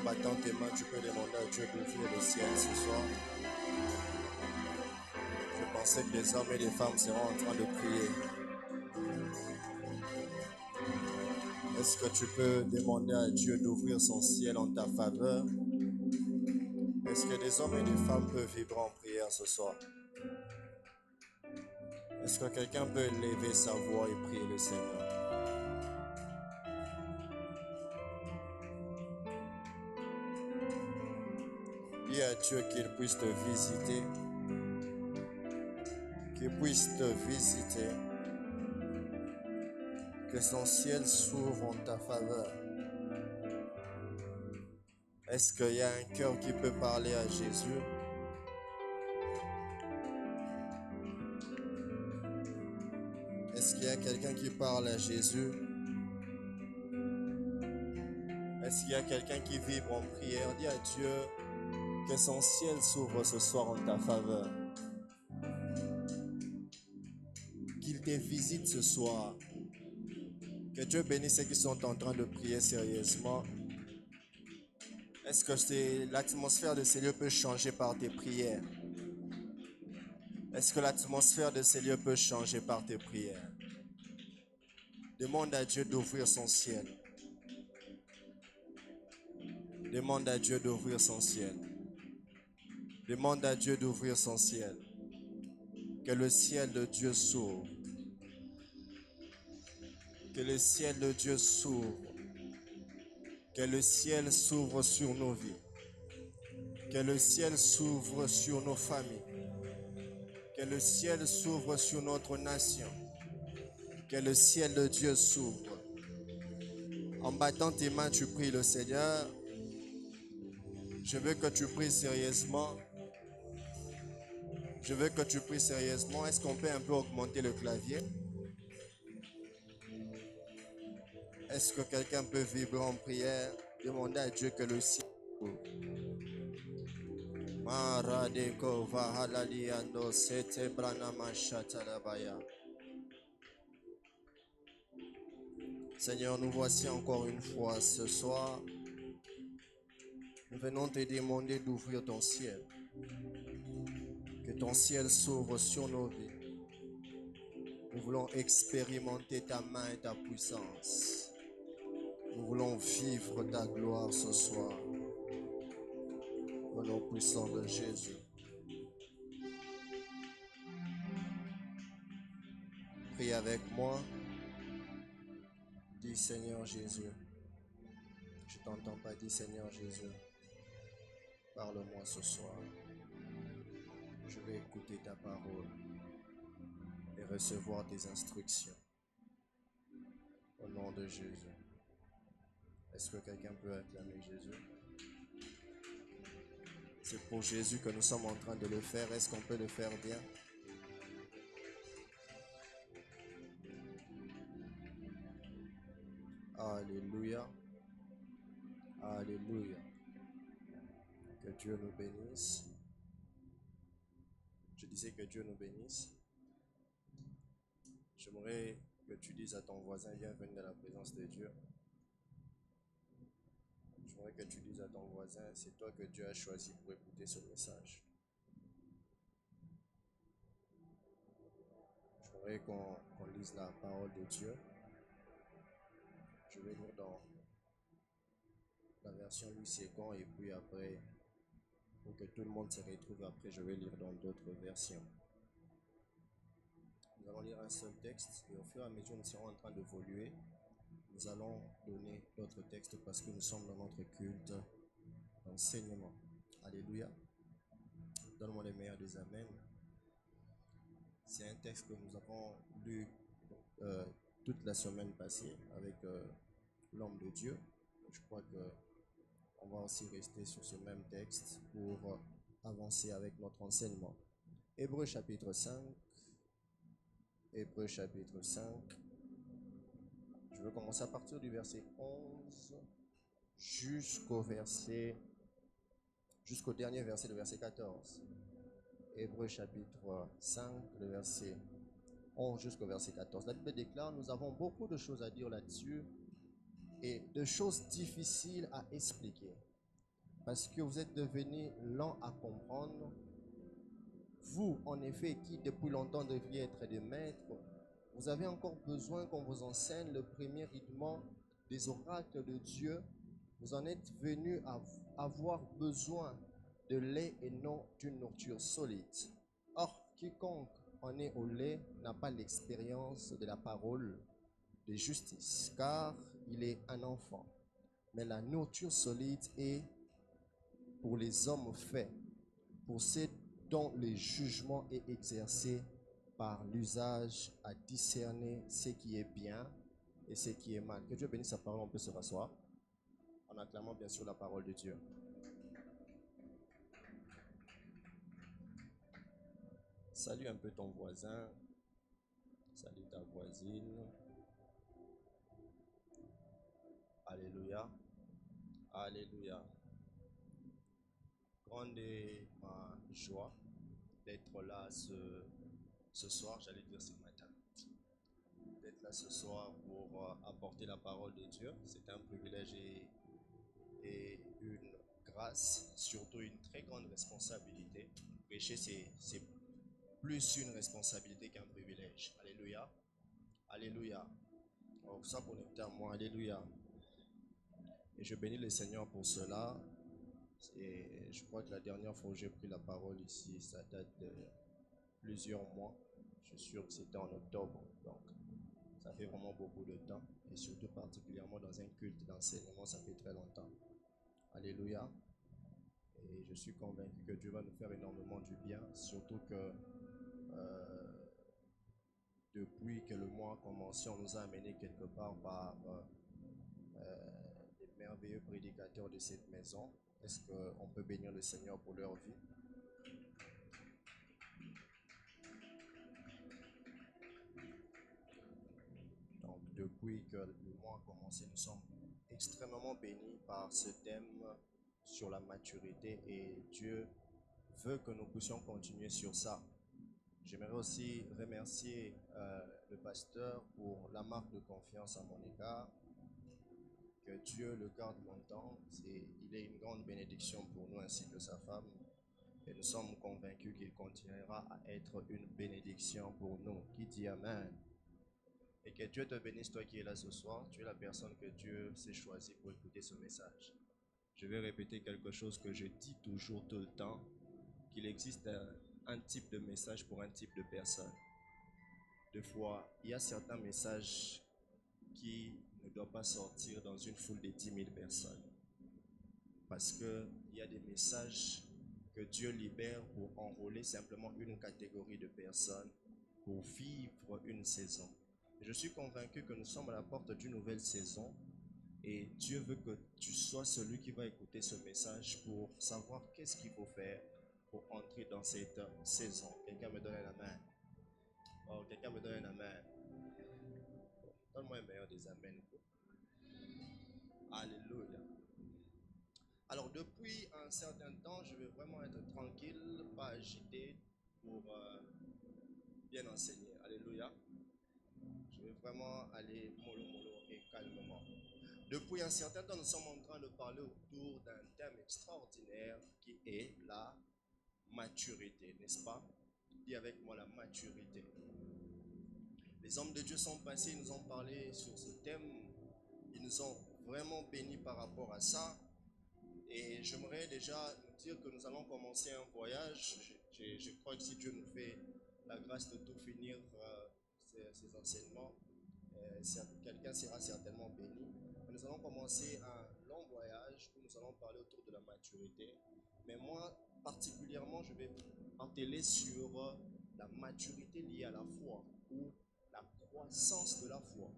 En battant tes mains, tu peux demander à Dieu d'ouvrir le ciel ce soir. Je pensais que les hommes et les femmes seront en train de prier. Est-ce que tu peux demander à Dieu d'ouvrir son ciel en ta faveur? Est-ce que des hommes et des femmes peuvent vibrer en prière ce soir? Est-ce que quelqu'un peut lever sa voix et prier le Seigneur? Dis à Dieu qu'il puisse te visiter, qu'il puisse te visiter, que son ciel s'ouvre en ta faveur. Est-ce qu'il y a un cœur qui peut parler à Jésus? Est-ce qu'il y a quelqu'un qui parle à Jésus? Est-ce qu'il y a quelqu'un qui vibre en prière? Dis à Dieu que son ciel s'ouvre ce soir en ta faveur. Qu'il te visite ce soir. Que Dieu bénisse ceux qui sont en train de prier sérieusement. Est-ce que l'atmosphère de ces lieux peut changer par tes prières? Est-ce que l'atmosphère de ces lieux peut changer par tes prières? Demande à Dieu d'ouvrir son ciel. Demande à Dieu d'ouvrir son ciel. Demande à Dieu d'ouvrir son ciel. Que le ciel de Dieu s'ouvre. Que le ciel de Dieu s'ouvre. Que le ciel s'ouvre sur nos vies. Que le ciel s'ouvre sur nos familles. Que le ciel s'ouvre sur notre nation. Que le ciel de Dieu s'ouvre. En battant tes mains, tu pries le Seigneur. Je veux que tu pries sérieusement. Je veux que tu pries sérieusement. Est-ce qu'on peut un peu augmenter le clavier? Est-ce que quelqu'un peut vibrer en prière? Demandez à Dieu que le ciel s'ouvre. Maradeko vahalaliando sete branama shatalabaya. Seigneur, nous voici encore une fois ce soir. Nous venons te demander d'ouvrir ton ciel. Que ton ciel s'ouvre sur nos vies. Nous voulons expérimenter ta main et ta puissance. Nous voulons vivre ta gloire ce soir. Au nom puissant de Jésus. Prie avec moi. Dis Seigneur Jésus. Je t'entends pas, dis Seigneur Jésus. Parle-moi ce soir. Je vais écouter ta parole et recevoir tes instructions. Au nom de Jésus. Est-ce que quelqu'un peut acclamer Jésus? C'est pour Jésus que nous sommes en train de le faire. Est-ce qu'on peut le faire bien? Alléluia. Alléluia. Que Dieu nous bénisse. Je disais que Dieu nous bénisse. J'aimerais que tu dises à ton voisin, viens venir dans la présence de Dieu. J'aimerais que tu dises à ton voisin, c'est toi que Dieu a choisi pour écouter ce message. J'aimerais qu'on lise la parole de Dieu. Je vais lire dans la version Louis II et puis après, pour que tout le monde se retrouve après, je vais lire dans d'autres versions. Nous allons lire un seul texte et au fur et à mesure nous serons en train d'évoluer. Nous allons donner d'autres textes parce que nous sommes dans notre culte d'enseignement. Alléluia. Donne-moi les meilleurs des amens. C'est un texte que nous avons lu toute la semaine passée avec l'homme de Dieu. Je crois qu'on va aussi rester sur ce même texte pour avancer avec notre enseignement. Hébreux chapitre 5. Hébreux chapitre 5. Je vais commencer à partir du verset 11 jusqu'au dernier verset, le verset 14. Hébreux chapitre 5, le verset 11 jusqu'au verset 14. La Bible déclare, nous avons beaucoup de choses à dire là-dessus et de choses difficiles à expliquer. parce que vous êtes devenus lents à comprendre. Vous, en effet, qui depuis longtemps deviez être des maîtres, vous avez encore besoin qu'on vous enseigne le premier rudiment des oracles de Dieu. Vous en êtes venus à avoir besoin de lait et non d'une nourriture solide. Or, quiconque en est au lait n'a pas l'expérience de la parole de justice, car il est un enfant. Mais la nourriture solide est pour les hommes faits, pour ceux dont le jugement est exercé par l'usage à discerner ce qui est bien et ce qui est mal. Que Dieu bénisse sa parole, on peut se rasseoir en acclamant bien sûr la parole de Dieu. Salue un peu ton voisin, salue ta voisine. Alléluia, alléluia. Grande est ma joie d'être là ce soir, j'allais dire ce matin. D'être là ce soir pour apporter la parole de Dieu. C'est un privilège et une grâce, surtout une très grande responsabilité. Prêcher, c'est plus une responsabilité qu'un privilège. Alléluia. Alléluia. Alors, ça connecté à moi. Alléluia. Et je bénis le Seigneur pour cela. Et je crois que la dernière fois où j'ai pris la parole ici, ça date de plusieurs mois. Je suis sûr que c'était en octobre. Donc, ça fait vraiment beaucoup de temps. Et surtout particulièrement dans un culte d'enseignement, ça fait très longtemps. Alléluia. Et je suis convaincu que Dieu va nous faire énormément du bien. Surtout que depuis que le mois a commencé, on nous a amené quelque part par les merveilleux prédicateurs de cette maison. Est-ce qu'on peut bénir le Seigneur pour leur vie? Donc, depuis que le mois a commencé, nous sommes extrêmement bénis par ce thème sur la maturité et Dieu veut que nous puissions continuer sur ça. J'aimerais aussi remercier le pasteur pour la marque de confiance à mon égard. Que Dieu le garde longtemps. Il est une grande bénédiction pour nous ainsi que sa femme. Et nous sommes convaincus qu'il continuera à être une bénédiction pour nous. Qui dit Amen? Et que Dieu te bénisse, toi qui es là ce soir. Tu es la personne que Dieu s'est choisie pour écouter ce message. Je vais répéter quelque chose que je dis toujours tout le temps, qu'il existe un type de message pour un type de personne. Des fois, il y a certains messages qui ne doivent pas sortir dans une foule de 10 000 personnes. Parce qu'il y a des messages que Dieu libère pour enrôler simplement une catégorie de personnes, pour vivre une saison. Et je suis convaincu que nous sommes à la porte d'une nouvelle saison et Dieu veut que tu sois celui qui va écouter ce message pour savoir qu'est-ce qu'il faut faire pour entrer dans cette saison. Quelqu'un me donne un amen. Oh, quelqu'un me donne un amen. Donne-moi un meilleur des amens. Alléluia. Alors, depuis un certain temps, je vais vraiment être tranquille, pas agité pour bien enseigner. Alléluia. Je vais vraiment aller mollo mollo et calmement. Depuis un certain temps, nous sommes en train de parler autour d'un thème extraordinaire qui est la maturité, n'est-ce pas? Dis avec moi la maturité. Les hommes de Dieu sont passés, ils nous ont parlé sur ce thème. Ils nous ont vraiment bénis par rapport à ça. Et j'aimerais déjà nous dire que nous allons commencer un voyage. Je crois que si Dieu nous fait la grâce de tout finir ces enseignements, quelqu'un sera certainement béni. Mais nous allons commencer un long voyage où nous allons parler autour de la maturité. Mais moi, particulièrement, je vais enteler sur la maturité liée à la foi ou la croissance de la foi.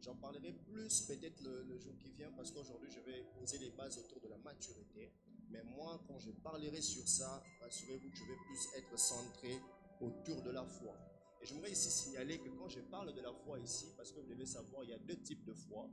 J'en parlerai plus peut-être le jour qui vient parce qu'aujourd'hui je vais poser les bases autour de la maturité. Mais moi, quand je parlerai sur ça, rassurez-vous que je vais plus être centré autour de la foi. Et j'aimerais ici signaler que quand je parle de la foi ici, parce que vous devez savoir, il y a deux types de foi.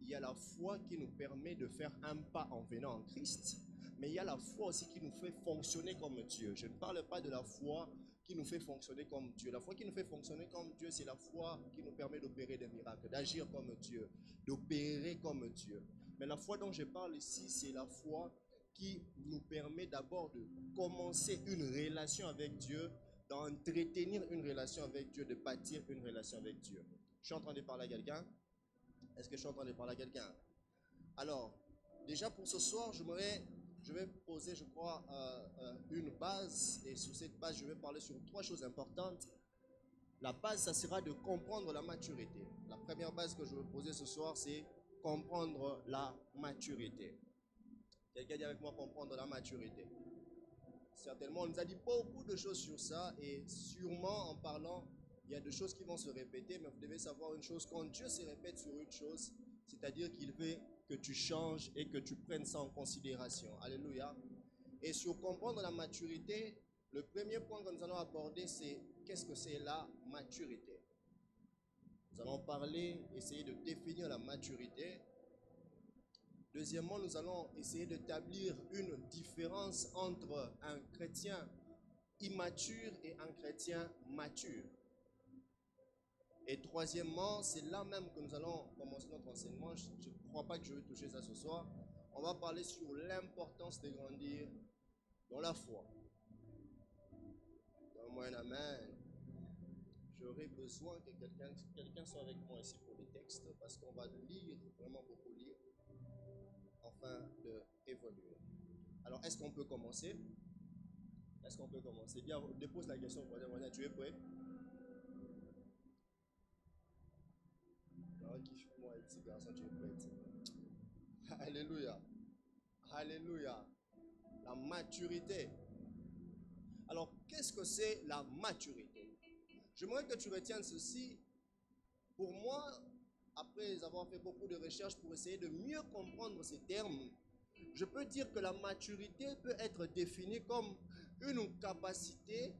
Il y a la foi qui nous permet de faire un pas en venant en Christ, mais il y a la foi aussi qui nous fait fonctionner comme Dieu. Je ne parle pas de la foi qui nous fait fonctionner comme Dieu. La foi qui nous fait fonctionner comme Dieu, c'est la foi qui nous permet d'opérer des miracles, d'agir comme Dieu, d'opérer comme Dieu. Mais la foi dont je parle ici, c'est la foi qui nous permet d'abord de commencer une relation avec Dieu, d'entretenir une relation avec Dieu, de bâtir une relation avec Dieu. Je suis en train de parler à quelqu'un? Est-ce que je suis en train de parler à quelqu'un? Alors, déjà pour ce soir, je vais poser, je crois, une base. Et sur cette base, je vais parler sur 3 choses importantes. La base, ça sera de comprendre la maturité. La première base que je veux poser ce soir, c'est comprendre la maturité. Quelqu'un dit avec moi comprendre la maturité. Certainement, on nous a dit beaucoup de choses sur ça et sûrement en parlant, il y a des choses qui vont se répéter, mais vous devez savoir une chose, quand Dieu se répète sur une chose, c'est-à-dire qu'il veut que tu changes et que tu prennes ça en considération. Alléluia. Et sur comprendre la maturité, le premier point que nous allons aborder, c'est qu'est-ce que c'est la maturité. Nous allons parler, essayer de définir la maturité. Deuxièmement, nous allons essayer d'établir une différence entre un chrétien immature et un chrétien mature. Et troisièmement, c'est là même que nous allons commencer notre enseignement. Je ne crois pas que je vais toucher ça ce soir. On va parler sur l'importance de grandir dans la foi. Donne-moi un amen. J'aurais besoin que quelqu'un soit avec moi ici pour les textes parce qu'on va lire, vraiment beaucoup lire, afin d'évoluer. Alors, est-ce qu'on peut commencer? Est-ce qu'on peut commencer? Bien, dépose la question. Tu es prêt? Moi, petit garçon, tu es prêt? Alléluia. Alléluia. La maturité. Alors, qu'est-ce que c'est la maturité? J'aimerais que tu retiennes ceci. Pour moi, après avoir fait beaucoup de recherches pour essayer de mieux comprendre ces termes, je peux dire que la maturité peut être définie comme une capacité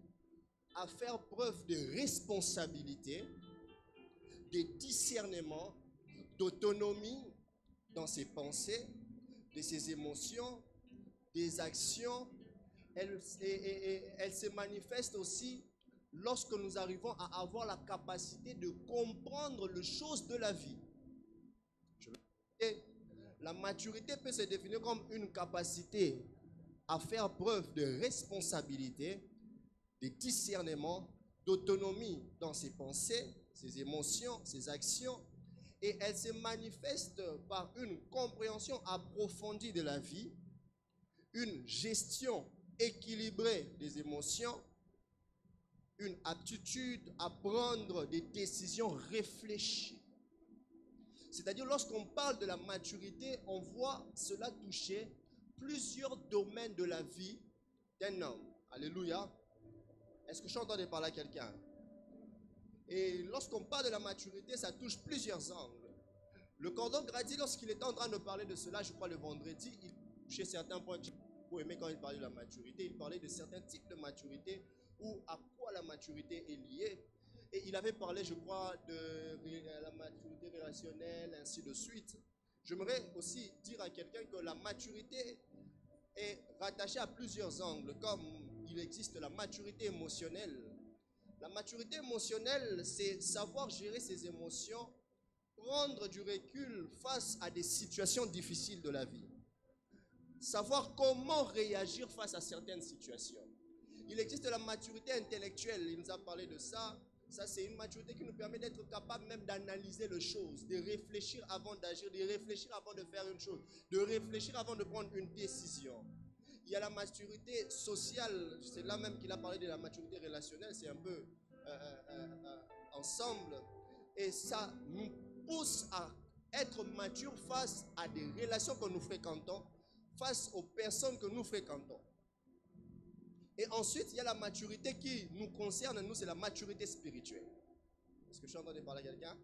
à faire preuve de responsabilité, de discernement, d'autonomie dans ses pensées, de ses émotions, des actions. Elle se manifeste aussi lorsque nous arrivons à avoir la capacité de comprendre les choses de la vie. La maturité peut se définir comme une capacité à faire preuve de responsabilité, de discernement, d'autonomie dans ses pensées, ses émotions, ses actions. Et elle se manifeste par une compréhension approfondie de la vie, une gestion équilibrée des émotions, une aptitude à prendre des décisions réfléchies. C'est-à-dire, lorsqu'on parle de la maturité, on voit cela toucher plusieurs domaines de la vie d'un homme. Alléluia. Est-ce que je suis en train de parler à quelqu'un? Et lorsqu'on parle de la maturité, ça touche plusieurs angles. Le cordon Grady, lorsqu'il était en train de parler de cela, je crois le vendredi, il touchait certains points que j'ai beaucoup aimé quand il parlait de la maturité. Il parlait de certains types de maturité ou à quoi la maturité est liée. Et il avait parlé, je crois, de la maturité relationnelle, ainsi de suite. J'aimerais aussi dire à quelqu'un que la maturité est rattachée à plusieurs angles, comme il existe la maturité émotionnelle. La maturité émotionnelle, c'est savoir gérer ses émotions, prendre du recul face à des situations difficiles de la vie. Savoir comment réagir face à certaines situations. Il existe la maturité intellectuelle, il nous a parlé de ça. Ça, c'est une maturité qui nous permet d'être capable même d'analyser les choses, de réfléchir avant d'agir, de réfléchir avant de faire une chose, de réfléchir avant de prendre une décision. Il y a la maturité sociale, c'est là même qu'il a parlé de la maturité relationnelle, c'est un peu ensemble. Et ça nous pousse à être mature face à des relations que nous fréquentons, face aux personnes que nous fréquentons. Et ensuite, il y a la maturité qui nous concerne, nous, c'est la maturité spirituelle. Est-ce que je suis en train de parler à quelqu'un?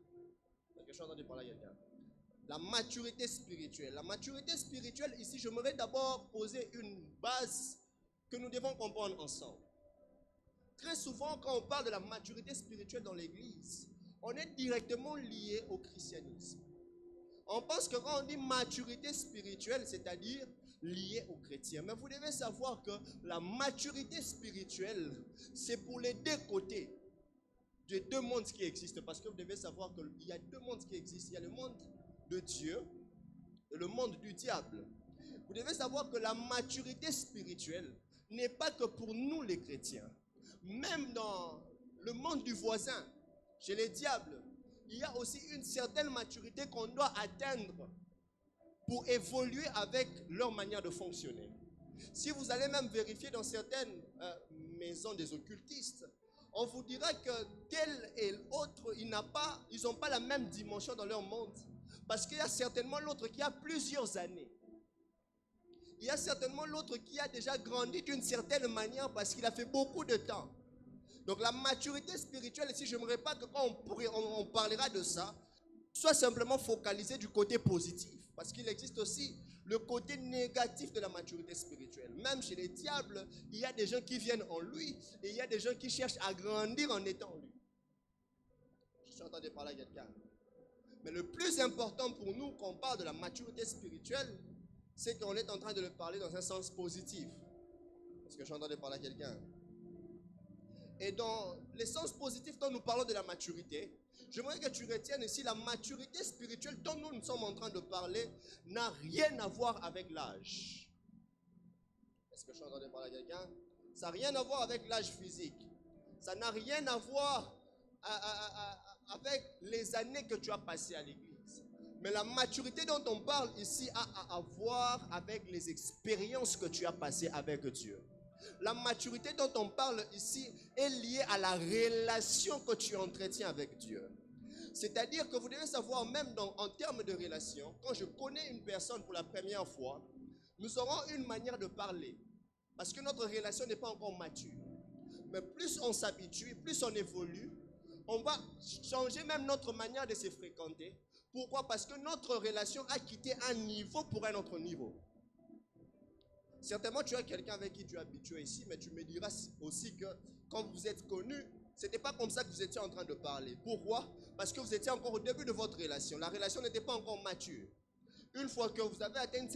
Est-ce que je suis en train de parler à quelqu'un? La maturité spirituelle. La maturité spirituelle, ici, j'aimerais d'abord poser une base que nous devons comprendre ensemble. Très souvent, quand on parle de la maturité spirituelle dans l'Église, on est directement lié au christianisme. On pense que quand on dit maturité spirituelle, c'est-à-dire lié aux chrétiens. Mais vous devez savoir que la maturité spirituelle, c'est pour les deux côtés des deux mondes qui existent. Parce que vous devez savoir qu'il y a deux mondes qui existent. Il y a le monde de Dieu et le monde du diable. Vous devez savoir que la maturité spirituelle n'est pas que pour nous les chrétiens. Même dans le monde du voisin, chez les diables, il y a aussi une certaine maturité qu'on doit atteindre pour évoluer avec leur manière de fonctionner. Si vous allez même vérifier dans certaines maisons des occultistes, on vous dira que tel et l'autre, ils n'ont pas la même dimension dans leur monde. Parce qu'il y a certainement l'autre qui a plusieurs années. Il y a certainement l'autre qui a déjà grandi d'une certaine manière parce qu'il a fait beaucoup de temps. Donc la maturité spirituelle, ici, je n'aimerais pas que quand on parlera de ça, soit simplement focalisé du côté positif. Parce qu'il existe aussi le côté négatif de la maturité spirituelle. Même chez les diables, il y a des gens qui viennent en lui et il y a des gens qui cherchent à grandir en étant en lui. Je suis en train de parler à quelqu'un. Mais le plus important pour nous quand on parle de la maturité spirituelle, c'est qu'on est en train de le parler dans un sens positif. Est-ce que je suis en train de parler à quelqu'un? Et dans les sens positifs dont nous parlons de la maturité, j'aimerais que tu retiennes ici la maturité spirituelle dont nous sommes en train de parler n'a rien à voir avec l'âge. Est-ce que je suis en train de parler à quelqu'un? Ça n'a rien à voir avec l'âge physique. Ça n'a rien à voir avec les années que tu as passées à l'église. Mais la maturité dont on parle ici a à voir avec les expériences que tu as passées avec Dieu. La maturité dont on parle ici est liée à la relation que tu entretiens avec Dieu. C'est-à-dire que vous devez savoir, même en termes de relation, quand je connais une personne pour la première fois, nous aurons une manière de parler. Parce que notre relation n'est pas encore mature. Mais plus on s'habitue, plus on évolue, on va changer même notre manière de se fréquenter. Pourquoi? Parce que notre relation a quitté un niveau pour un autre niveau. Certainement, tu as quelqu'un avec qui tu es habitué ici, mais tu me diras aussi que quand vous êtes connus, ce n'était pas comme ça que vous étiez en train de parler. Pourquoi? Parce que vous étiez encore au début de votre relation. La relation n'était pas encore mature. Une fois que vous avez atteint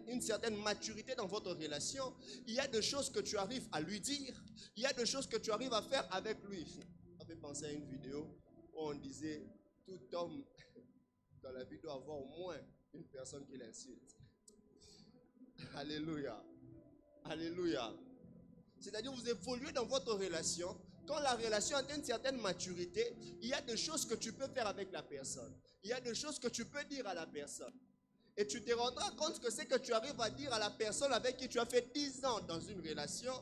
une certaine maturité dans votre relation, il y a des choses que tu arrives à lui dire, il y a des choses que tu arrives à faire avec lui. Ça fait penser à une vidéo où on disait tout homme dans la vie doit avoir au moins une personne qui l'insulte. Alléluia. Alléluia. C'est-à-dire vous évoluez dans votre relation. Quand la relation atteint une certaine maturité, il y a des choses que tu peux faire avec la personne. Il y a des choses que tu peux dire à la personne. Et tu te rendras compte que ce que tu arrives à dire à la personne avec qui tu as fait 10 ans dans une relation,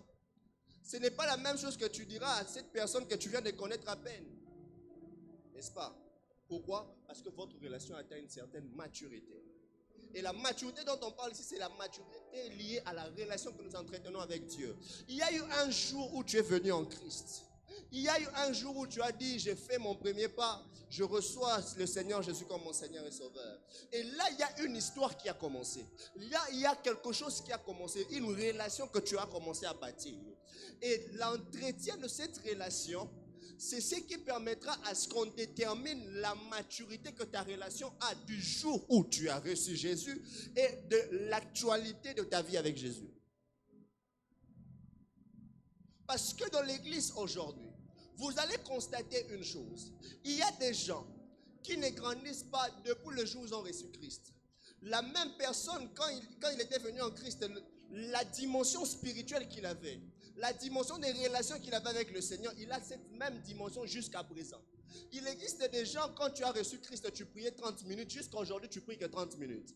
ce n'est pas la même chose que tu diras à cette personne que tu viens de connaître à peine. N'est-ce pas? Pourquoi? Parce que votre relation atteint une certaine maturité. Et la maturité dont on parle ici, c'est la maturité liée à la relation que nous entretenons avec Dieu. Il y a eu un jour où tu es venu en Christ. Il y a eu un jour où tu as dit, j'ai fait mon premier pas, je reçois le Seigneur Jésus comme mon Seigneur et Sauveur. Et là, il y a une histoire qui a commencé. Là, il y a quelque chose qui a commencé, une relation que tu as commencé à bâtir. Et l'entretien de cette relation, c'est ce qui permettra à ce qu'on détermine la maturité que ta relation a du jour où tu as reçu Jésus et de l'actualité de ta vie avec Jésus. Parce que dans l'église aujourd'hui, vous allez constater une chose. Il y a des gens qui ne grandissent pas depuis le jour où ils ont reçu Christ. La même personne, quand il était venu en Christ, la dimension spirituelle qu'il avait, la dimension des relations qu'il avait avec le Seigneur, il a cette même dimension jusqu'à présent. Il existe des gens, quand tu as reçu Christ, tu priais 30 minutes, jusqu'à aujourd'hui, tu pries que 30 minutes.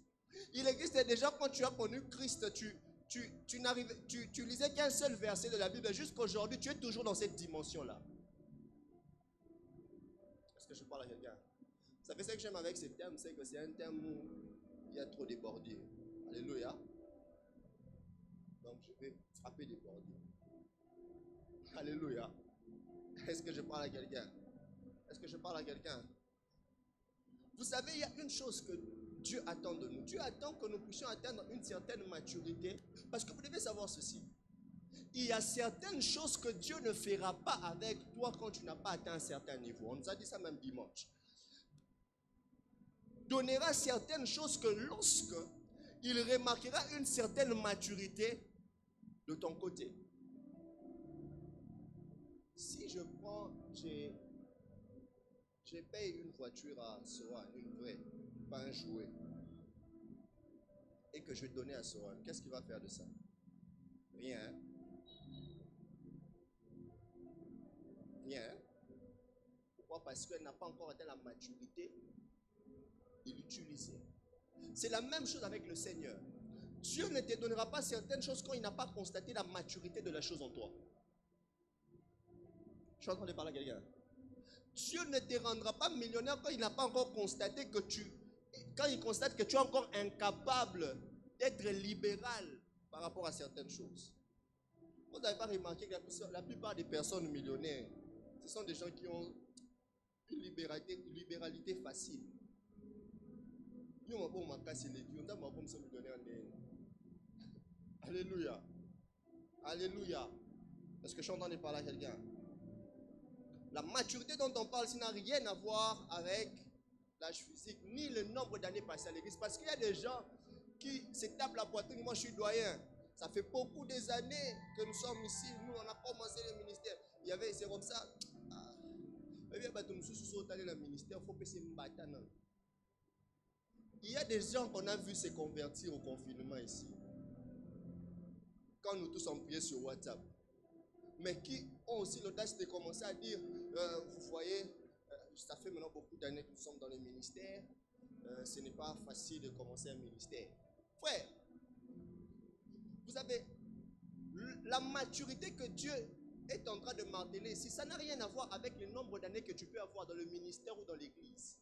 Il existe des gens, quand tu as connu Christ, tu lisais qu'un seul verset de la Bible, jusqu'à aujourd'hui, tu es toujours dans cette dimension-là. Est-ce que je parle à quelqu'un? Ça fait ce que j'aime avec ce thème, c'est que c'est un thème où il y a trop débordé. Alléluia. Donc je vais frapper débordé. Alléluia. Est-ce que je parle à quelqu'un? Est-ce que je parle à quelqu'un? Vous savez, il y a une chose que Dieu attend de nous. Dieu attend que nous puissions atteindre une certaine maturité. Parce que vous devez savoir ceci. Il y a certaines choses que Dieu ne fera pas avec toi quand tu n'as pas atteint un certain niveau. On nous a dit ça même dimanche. Donnera certaines choses que lorsque il remarquera une certaine maturité de ton côté. Si je prends, j'ai payé une voiture à Soa, une vraie, pas un jouet. et que je vais donner à Soran, qu'est-ce qu'il va faire de ça? Rien. Rien. Pourquoi? Parce qu'elle n'a pas encore atteint la maturité de l'utiliser. C'est la même chose avec le Seigneur. Dieu ne te donnera pas certaines choses quand il n'a pas constaté la maturité de la chose en toi. Je suis en train de parler à quelqu'un. Dieu ne te rendra pas millionnaire quand il n'a pas encore constaté que quand il constate que tu es encore incapable d'être libéral par rapport à certaines choses. Vous n'avez pas remarqué que la plupart des personnes millionnaires, ce sont des gens qui ont une libéralité facile. Alléluia. Alléluia. Est-ce que je suis en train de parler à quelqu'un? La maturité dont on parle, ça n'a rien à voir avec l'âge physique, ni le nombre d'années passées à l'église. Parce qu'il y a des gens qui se tapent la poitrine. Moi, je suis doyen. Ça fait beaucoup des années que nous sommes ici. Nous, on a commencé le ministère. C'est comme ça. Il y a des gens qu'on a vu se convertir au confinement ici. Quand nous tous on priait sur WhatsApp. Mais qui ont aussi l'audace de commencer à dire, vous voyez, ça fait maintenant beaucoup d'années que nous sommes dans le ministère. Ce n'est pas facile de commencer un ministère. Frère, vous avez la maturité que Dieu est en train de marteler ici. Ça n'a rien à voir avec le nombre d'années que tu peux avoir dans le ministère ou dans l'église.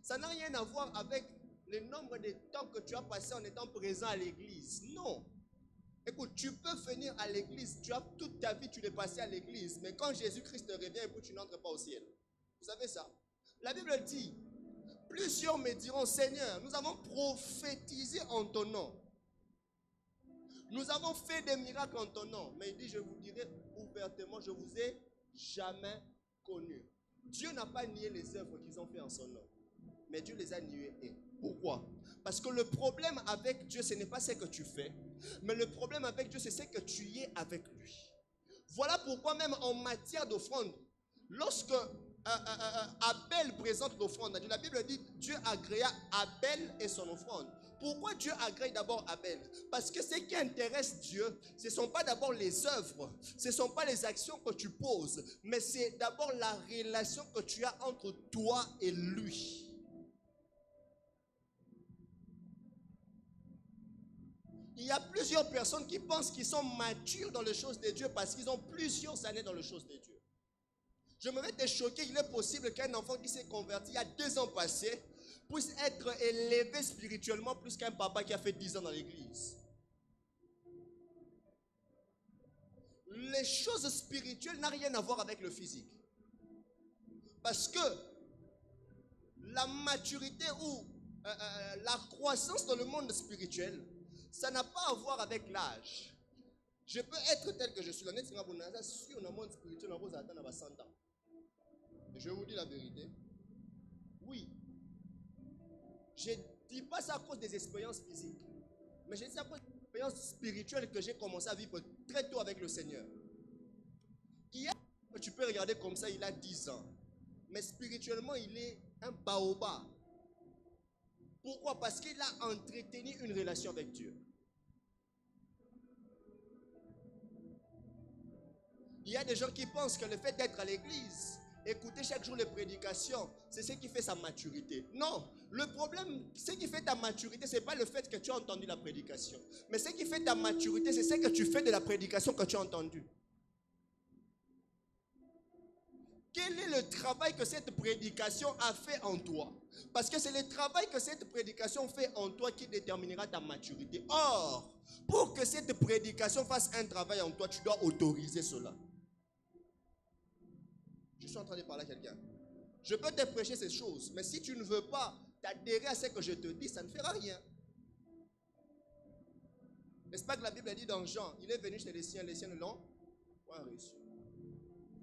Ça n'a rien à voir avec le nombre de temps que tu as passé en étant présent à l'église. Non. Écoute, tu peux venir à l'église, toute ta vie tu l'es passé à l'église, mais quand Jésus-Christ revient, écoute, tu n'entres pas au ciel. Vous savez ça? La Bible dit, plusieurs me diront, Seigneur, nous avons prophétisé en ton nom. Nous avons fait des miracles en ton nom. Mais il dit, je vous dirai ouvertement, je vous ai jamais connu. Dieu n'a pas nié les œuvres qu'ils ont fait en son nom. Mais Dieu les a niées. Pourquoi? Parce que le problème avec Dieu, ce n'est pas ce que tu fais. Mais le problème avec Dieu, c'est ce que tu y es avec lui. Voilà pourquoi même en matière d'offrande, lorsque Abel présente l'offrande, la Bible dit Dieu agréa Abel et son offrande. Pourquoi Dieu agrée d'abord Abel? Parce que ce qui intéresse Dieu, ce ne sont pas d'abord les œuvres, ce ne sont pas les actions que tu poses, mais c'est d'abord la relation que tu as entre toi et lui. Il y a plusieurs personnes qui pensent qu'ils sont matures dans les choses de Dieu parce qu'ils ont plusieurs années dans les choses de Dieu. Je me vais te choquer, il est possible qu'un enfant qui s'est converti il y a 2 ans passés puisse être élevé spirituellement plus qu'un papa qui a fait 10 ans dans l'église. Les choses spirituelles n'ont rien à voir avec le physique. Parce que la maturité ou la croissance dans le monde spirituel, ça n'a pas à voir avec l'âge. Je peux être tel que je suis. Si on a un monde spirituel, on va attendre 100 ans. Et je vous dis la vérité. Oui. Je ne dis pas ça à cause des expériences physiques. Mais je dis ça à cause des expériences spirituelles que j'ai commencé à vivre très tôt avec le Seigneur. Hier, tu peux regarder comme ça, il a 10 ans. Mais spirituellement, il est un baobab. Pourquoi? Parce qu'il a entretenu une relation avec Dieu. Il y a des gens qui pensent que le fait d'être à l'église, écouter chaque jour les prédications, c'est ce qui fait sa maturité. Non, le problème, ce qui fait ta maturité, ce n'est pas le fait que tu as entendu la prédication. Mais ce qui fait ta maturité, c'est ce que tu fais de la prédication que tu as entendue. Quel est le travail que cette prédication a fait en toi? Parce que c'est le travail que cette prédication fait en toi qui déterminera ta maturité. Or, pour que cette prédication fasse un travail en toi, tu dois autoriser cela. Je suis en train de parler à quelqu'un. Je peux te prêcher ces choses, mais si tu ne veux pas t'adhérer à ce que je te dis, ça ne fera rien. N'est-ce pas que la Bible dit dans Jean, il est venu chez les siens ne l'ont pas reçu.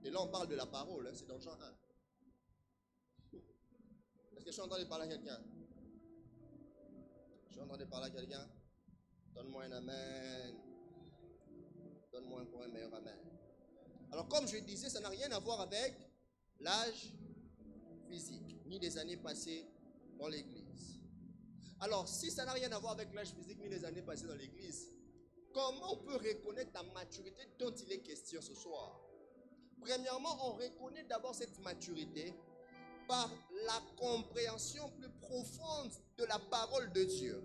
Et là, on parle de la parole, hein, c'est dans Jean 1. Est-ce que je suis en train de parler à quelqu'un? Je suis en train de parler à quelqu'un? Donne-moi un amen. Donne-moi encore un meilleur amen. Alors, comme je disais, ça n'a rien à voir avec l'âge physique, ni des années passées dans l'église. Alors, si ça n'a rien à voir avec l'âge physique ni les années passées dans l'église, comment on peut reconnaître la maturité dont il est question ce soir? Premièrement, on reconnaît d'abord cette maturité par la compréhension plus profonde de la parole de Dieu.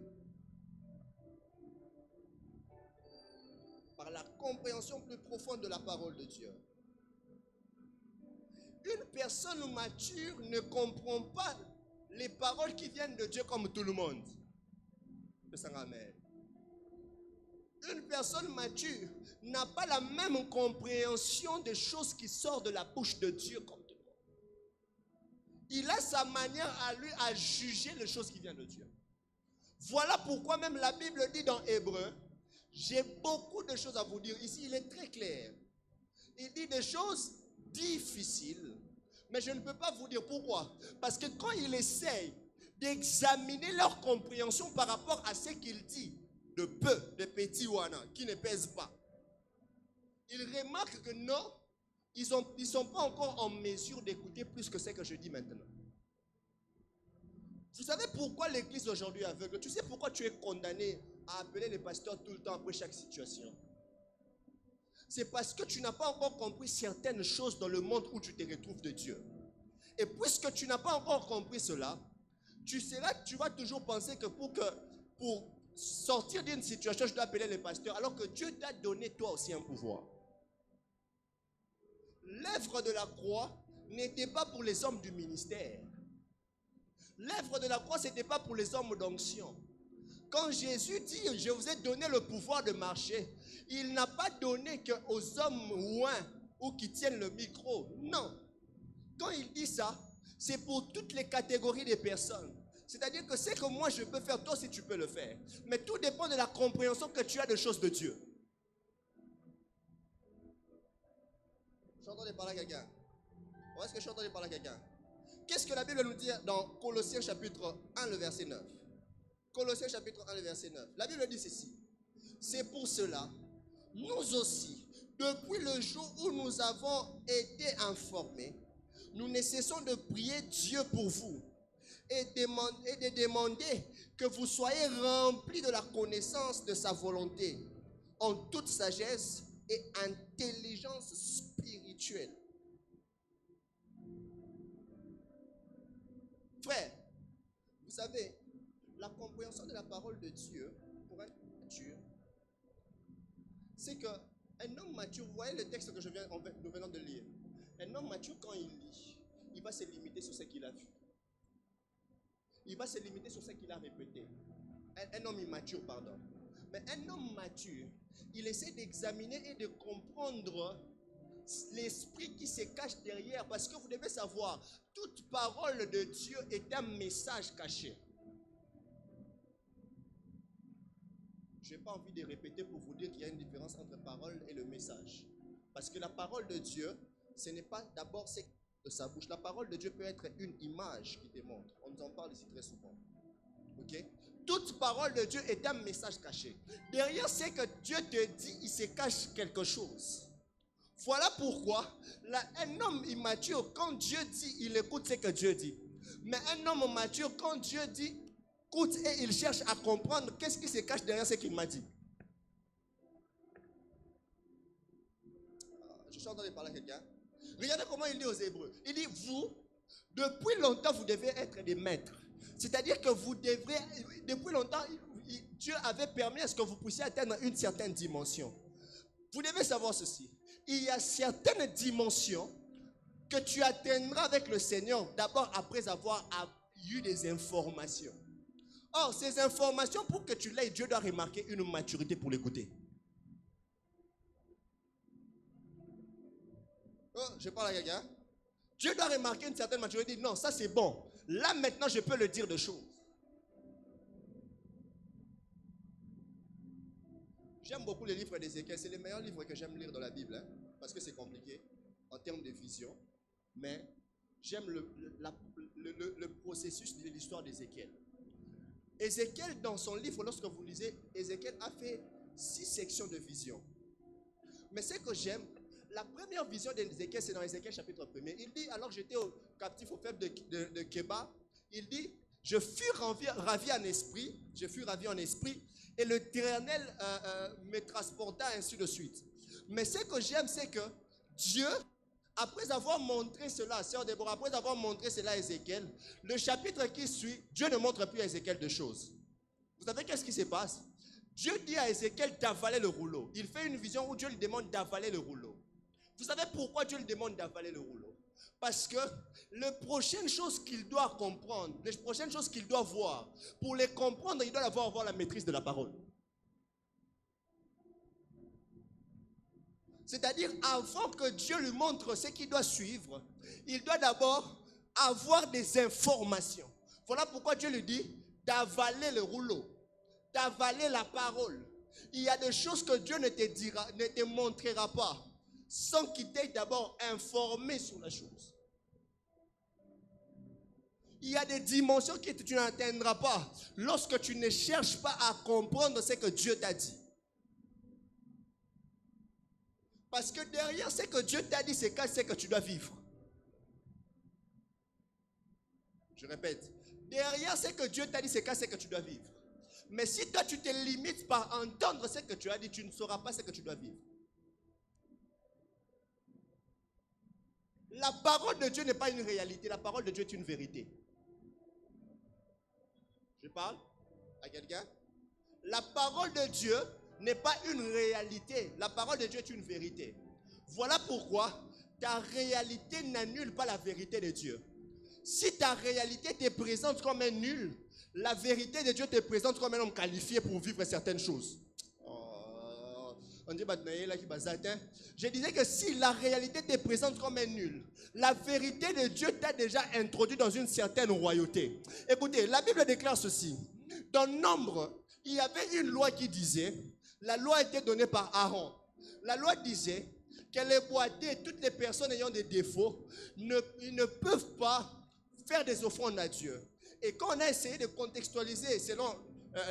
Par la compréhension plus profonde de la parole de Dieu. Une personne mature ne comprend pas les paroles qui viennent de Dieu comme tout le monde. Amen. Une personne mature n'a pas la même compréhension des choses qui sortent de la bouche de Dieu comme tout le monde. Il a sa manière à lui à juger les choses qui viennent de Dieu. Voilà pourquoi même la Bible dit dans Hébreu, j'ai beaucoup de choses à vous dire. Ici, il est très clair. Il dit des choses difficiles, mais je ne peux pas vous dire pourquoi. Parce que quand il essaye d'examiner leur compréhension par rapport à ce qu'il dit, de peu, de petits wana, qui ne pèsent pas, il remarque que non, ils ne sont pas encore en mesure d'écouter plus que ce que je dis maintenant. Vous savez pourquoi l'église aujourd'hui est aveugle? Tu sais pourquoi tu es condamné à appeler les pasteurs tout le temps après chaque situation? C'est parce que tu n'as pas encore compris certaines choses dans le monde où tu te retrouves de Dieu. Et puisque tu n'as pas encore compris cela, tu vas toujours penser que pour sortir d'une situation, je dois appeler les pasteurs, alors que Dieu t'a donné toi aussi un pouvoir. L'œuvre de la croix n'était pas pour les hommes du ministère. L'œuvre de la croix, ce n'était pas pour les hommes d'onction. Quand Jésus dit, je vous ai donné le pouvoir de marcher, il n'a pas donné qu'aux hommes ouins ou qui tiennent le micro. Non. Quand il dit ça, c'est pour toutes les catégories de personnes. C'est-à-dire que c'est que moi je peux faire, toi aussi tu peux le faire. Mais tout dépend de la compréhension que tu as des choses de Dieu. Je suis en train de parler à quelqu'un. Où est-ce que je suis en train de parler à quelqu'un? Qu'est-ce que la Bible nous dit dans Colossiens chapitre 1, le verset 9? Colossiens chapitre 1, le verset 9. La Bible dit ceci. C'est pour cela, nous aussi, depuis le jour où nous avons été informés, nous ne cessons de prier Dieu pour vous et de demander que vous soyez remplis de la connaissance de sa volonté, en toute sagesse et intelligence spirituelle. Frère, vous savez, la compréhension de la parole de Dieu pour un homme mature, c'est qu'un homme mature, vous voyez le texte que nous venons de lire, un homme mature quand il lit, il va se limiter sur ce qu'il a vu. Il va se limiter sur ce qu'il a répété. Un homme immature, pardon. Mais un homme mature, il essaie d'examiner et de comprendre l'esprit qui se cache derrière. Parce que vous devez savoir, toute parole de Dieu est un message caché. Je n'ai pas envie de répéter pour vous dire qu'il y a une différence entre parole et le message. Parce que la parole de Dieu, ce n'est pas d'abord ce de sa bouche. La parole de Dieu peut être une image qui te montre. On nous en parle ici très souvent. Ok? Toute parole de Dieu est un message caché. Derrière ce que Dieu te dit, il se cache quelque chose. Voilà pourquoi un homme immature, quand Dieu dit, il écoute ce que Dieu dit. Mais un homme mature, quand Dieu dit, écoute et il cherche à comprendre qu'est-ce qui se cache derrière ce qu'il m'a dit. Je suis en train de parler à quelqu'un. Regardez comment il dit aux Hébreux. Il dit, vous, depuis longtemps, vous devez être des maîtres. C'est-à-dire que vous devrez, depuis longtemps, Dieu avait permis à ce que vous puissiez atteindre une certaine dimension. Vous devez savoir ceci. Il y a certaines dimensions que tu atteindras avec le Seigneur, d'abord après avoir eu des informations. Or, ces informations, pour que tu l'aies, Dieu doit remarquer une maturité pour l'écouter. Oh, je parle à quelqu'un. Dieu doit remarquer une certaine maturité. Non, ça c'est bon. Là maintenant, je peux le dire de choses. J'aime beaucoup les livres d'Ézéchiel. C'est les meilleurs livres que j'aime lire dans la Bible. Hein, parce que c'est compliqué en termes de vision. Mais j'aime le processus de l'histoire d'Ézéchiel. Ézéchiel, dans son livre, lorsque vous lisez, Ézéchiel a fait 6 sections de vision. Mais ce que j'aime, la première vision d'Ézéchiel, c'est dans Ézéchiel chapitre 1er. Il dit, alors j'étais captif au peuple de Kéba, il dit, Je fus ravi en esprit, et l'Éternel me transporta ainsi de suite. Mais ce que j'aime, c'est que Dieu, après avoir montré cela à Sœur Déborah, après avoir montré cela à Ézéchiel, le chapitre qui suit, Dieu ne montre plus à Ézéchiel de choses. Vous savez qu'est-ce qui se passe? Dieu dit à Ézéchiel d'avaler le rouleau. Il fait une vision où Dieu lui demande d'avaler le rouleau. Vous savez pourquoi Dieu lui demande d'avaler le rouleau? Parce que les prochaines choses qu'il doit comprendre, les prochaines choses qu'il doit voir, pour les comprendre, il doit avoir la maîtrise de la parole. C'est-à-dire, avant que Dieu lui montre ce qu'il doit suivre, il doit d'abord avoir des informations. Voilà pourquoi Dieu lui dit d'avaler le rouleau, d'avaler la parole. Il y a des choses que Dieu ne te montrera pas sans qu'il t'ait d'abord informé sur la chose. Il y a des dimensions que tu n'atteindras pas lorsque tu ne cherches pas à comprendre ce que Dieu t'a dit. Parce que derrière ce que Dieu t'a dit, c'est que tu dois vivre. Je répète, derrière ce que Dieu t'a dit, c'est que tu dois vivre. Mais si toi tu te limites par entendre ce que tu as dit, tu ne sauras pas ce que tu dois vivre. La parole de Dieu n'est pas une réalité, la parole de Dieu est une vérité. Je parle à quelqu'un? La parole de Dieu n'est pas une réalité, la parole de Dieu est une vérité. Voilà pourquoi ta réalité n'annule pas la vérité de Dieu. Si ta réalité te présente comme un nul, la vérité de Dieu te présente comme un homme qualifié pour vivre certaines choses. Je disais que si la réalité te présente comme un nul, la vérité de Dieu t'a déjà introduit dans une certaine royauté. Écoutez, la Bible déclare ceci. Dans Nombre, il y avait une loi qui disait, la loi était donnée par Aaron. La loi disait que les boiteux, toutes les personnes ayant des défauts, ils ne peuvent pas faire des offrandes à Dieu. Et quand on a essayé de contextualiser selon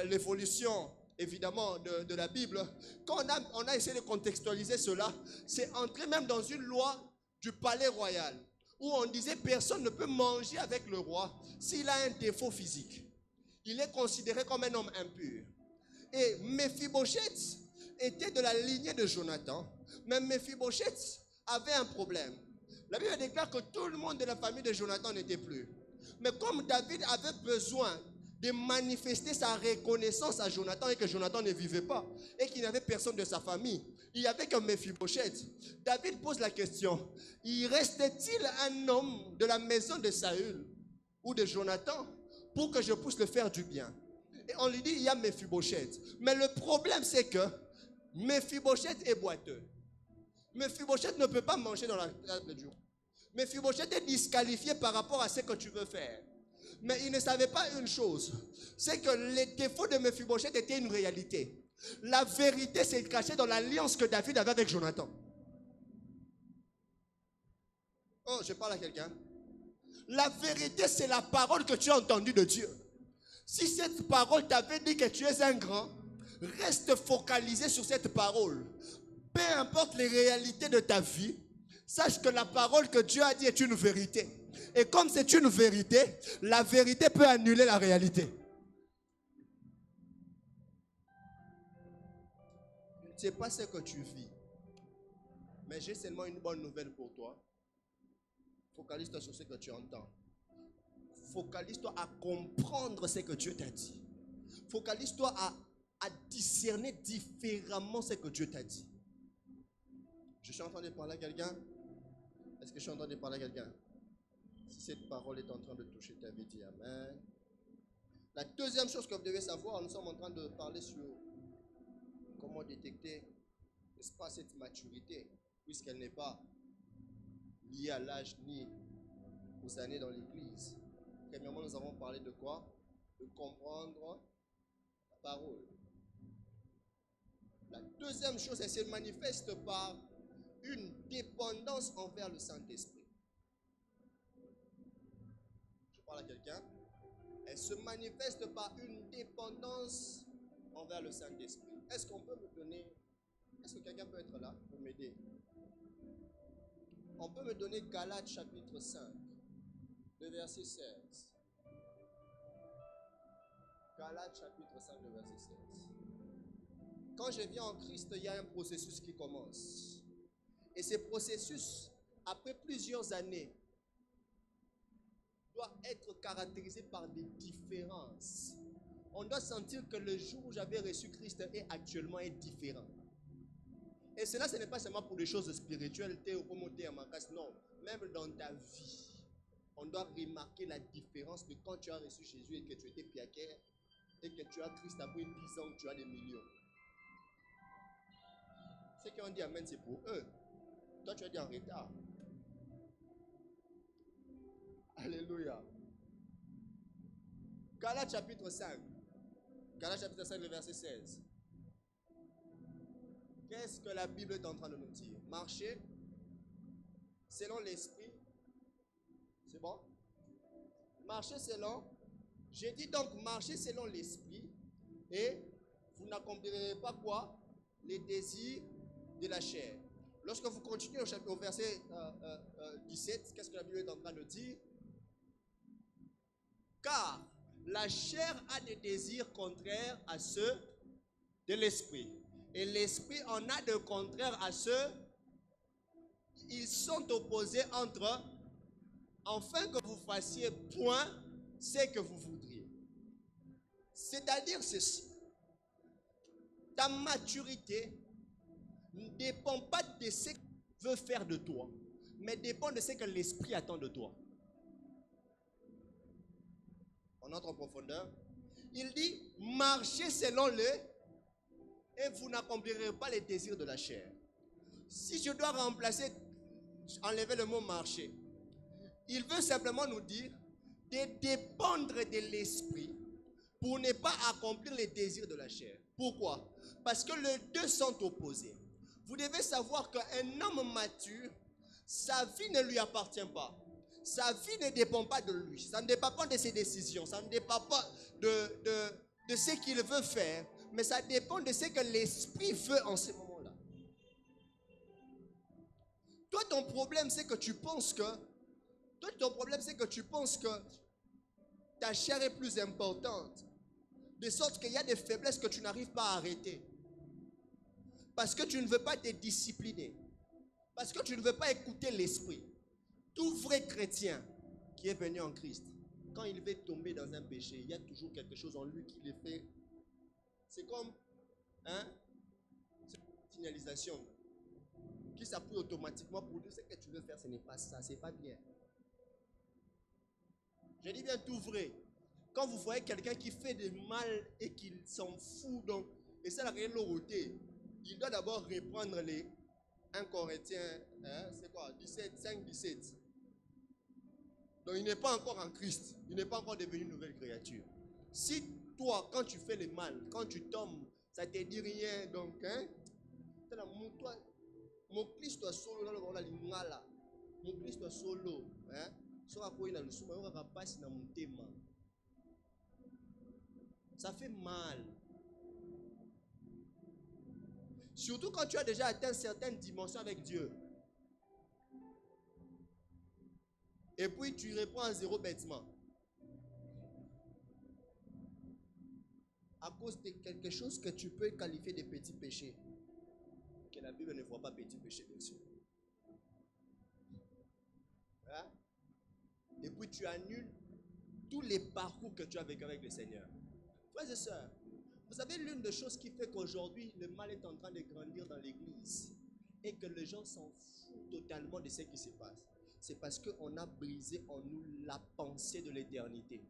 l'évolution évidemment de la Bible, quand on a essayé de contextualiser cela, c'est entré même dans une loi du palais royal, où on disait personne ne peut manger avec le roi s'il a un défaut physique. Il est considéré comme un homme impur. Et Mephibosheth était de la lignée de Jonathan, mais Mephibosheth avait un problème. La Bible déclare que tout le monde de la famille de Jonathan n'était plus. Mais comme David avait besoin de manifester sa reconnaissance à Jonathan et que Jonathan ne vivait pas et qu'il n'avait personne de sa famille, il n'y avait que Mephibosheth. David pose la question, y reste-t-il un homme de la maison de Saül ou de Jonathan pour que je puisse le faire du bien? Et on lui dit, il y a Mephibosheth. Mais le problème, c'est que Mephibosheth est boiteux. Mephibosheth ne peut pas manger dans la table du roi. Mephibosheth est disqualifié par rapport à ce que tu veux faire. Mais il ne savait pas une chose, c'est que les défauts de Mephibosheth étaient une réalité. La vérité s'est cachée dans l'alliance que David avait avec Jonathan. Oh, je parle à quelqu'un. La vérité, c'est la parole que tu as entendue de Dieu. Si cette parole t'avait dit que tu es un grand, reste focalisé sur cette parole. Peu importe les réalités de ta vie, sache que la parole que Dieu a dit est une vérité. Et comme c'est une vérité, la vérité peut annuler la réalité. Je ne sais pas ce que tu vis, mais j'ai seulement une bonne nouvelle pour toi. Focalise-toi sur ce que tu entends. Focalise-toi à comprendre ce que Dieu t'a dit. Focalise-toi à discerner différemment ce que Dieu t'a dit. Je suis en train de parler à quelqu'un? Est-ce que je suis en train de parler à quelqu'un? Si cette parole est en train de toucher ta vie, dis Amen. La deuxième chose que vous devez savoir, nous sommes en train de parler sur comment détecter, n'est-ce pas, cette maturité, puisqu'elle n'est pas liée à l'âge ni aux années dans l'église. Premièrement, nous avons parlé de quoi? De comprendre la parole. La deuxième chose, elle se manifeste par une dépendance envers le Saint-Esprit. Je parle à quelqu'un. Elle se manifeste par une dépendance envers le Saint-Esprit. Est-ce qu'on peut me donner, est-ce que quelqu'un peut être là pour m'aider? On peut me donner Galates chapitre 5, le verset 16. Galates chapitre 5, le verset 16. Quand je viens en Christ, il y a un processus qui commence. Et ce processus, après plusieurs années, doit être caractérisé par des différences. On doit sentir que le jour où j'avais reçu Christ est actuellement différent. Et cela, ce n'est pas seulement pour des choses spirituelles, non, même dans ta vie. On doit remarquer la différence de quand tu as reçu Jésus et que tu étais piaquer et que tu as Christ après 10 ans, tu as des millions. Ceux qui ont dit Amen, c'est pour eux. Toi, tu as dit en retard. Alléluia. Galates chapitre 5. Galates chapitre 5, le verset 16. Qu'est-ce que la Bible est en train de nous dire? Marcher selon l'esprit. C'est bon? Marcher selon. J'ai dit donc marcher selon l'esprit et vous n'accomplirez pas quoi? Les désirs de la chair. Lorsque vous continuez au verset 17, qu'est-ce que la Bible est en train de dire? Car la chair a des désirs contraires à ceux de l'esprit. Et l'esprit en a de contraires à ceux. Ils sont opposés entre eux, afin que vous fassiez point ce que vous voudriez. C'est-à-dire ceci. Ta maturité ne dépend pas de ce que tu veux faire de toi, mais dépend de ce que l'esprit attend de toi. On entre en profondeur. Il dit, marchez selon le, et vous n'accomplirez pas les désirs de la chair. Si je dois enlever le mot marcher, il veut simplement nous dire de dépendre de l'esprit pour ne pas accomplir les désirs de la chair. Pourquoi? Parce que les deux sont opposés. Vous devez savoir qu'un homme mature, sa vie ne lui appartient pas. Sa vie ne dépend pas de lui. Ça ne dépend pas de ses décisions. Ça ne dépend pas de ce qu'il veut faire. Mais ça dépend de ce que l'esprit veut en ce moment-là. Toi, ton problème, c'est que tu penses que ta chair est plus importante. De sorte qu'il y a des faiblesses que tu n'arrives pas à arrêter. Parce que tu ne veux pas te discipliner. Parce que tu ne veux pas écouter l'esprit. Tout vrai chrétien qui est venu en Christ, quand il veut tomber dans un péché, il y a toujours quelque chose en lui qui le fait. C'est comme c'est une signalisation qui s'appuie automatiquement pour dire ce que tu veux faire, ce n'est pas ça, c'est pas bien. Je dis bien tout vrai. Quand vous voyez quelqu'un qui fait du mal et qu'il s'en fout, donc, et ça n'a rien l'aureté, il doit d'abord reprendre les 1 Corinthiens, c'est quoi, 17, 5, 17. Donc il n'est pas encore en Christ, il n'est pas encore devenu une nouvelle créature. Si toi, quand tu fais le mal, quand tu tombes, ça ne te dit rien, donc, mon Christ soit solo dans le monde, mon Christ soit solo, ça fait mal. Surtout quand tu as déjà atteint certaines dimensions avec Dieu. Et puis tu réponds à zéro bêtement. À cause de quelque chose que tu peux qualifier de petit péché. Que la Bible ne voit pas petit péché, bien sûr. Hein? Et puis tu annules tous les parcours que tu as vécu avec le Seigneur. Frères et sœurs, vous savez, l'une des choses qui fait qu'aujourd'hui le mal est en train de grandir dans l'église et que les gens s'en foutent totalement de ce qui se passe, c'est parce qu'on a brisé en nous la pensée de l'éternité.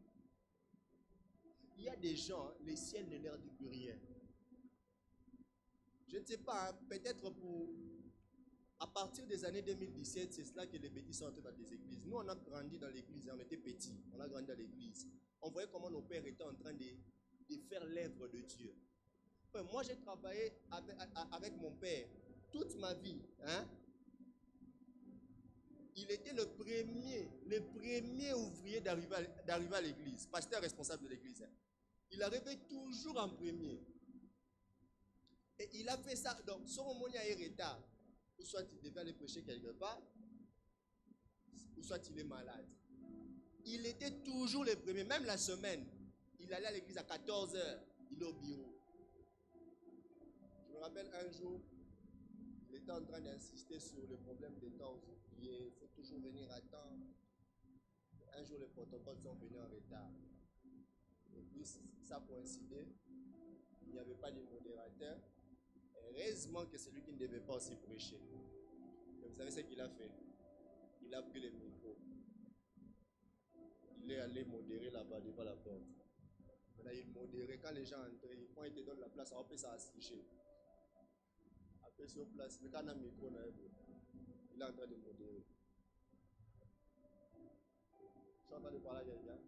Il y a des gens, le ciel ne leur dit plus rien. Je ne sais pas, peut-être à partir des années 2017, c'est cela que les bêtises sont entrés dans des églises. Nous, on a grandi dans l'église, on était petits, on a grandi dans l'église. On voyait comment nos pères étaient en train de faire l'œuvre de Dieu. Moi, j'ai travaillé avec mon père toute ma vie. Hein? Il était le premier ouvrier d'arriver à l'église, pasteur responsable de l'église. Hein? Il arrivait toujours en premier. Et il a fait ça. Donc, son moment il est retard. Ou soit il devait aller prêcher quelque part, ou soit il est malade. Il était toujours le premier, même la semaine. Il allait à l'église à 14h. Il est au bureau. Je me rappelle un jour, il était en train d'insister sur le problème des temps oubliés. Il faut toujours venir à temps. Un jour, les protocoles sont venus en retard. Et puis, ça coïncidait. Il n'y avait pas de modérateur. Heureusement que c'est lui qui ne devait pas aussi prêcher. Et vous savez ce qu'il a fait? Il a pris le micro. Il est allé modérer là-bas devant la porte. Maintenant, il modérait. Quand les gens entraient, quand il te donne la place, on peut s'assiger. Après, sur place, le canard micro, il est en train de modérer. Je suis en train de parler à quelqu'un.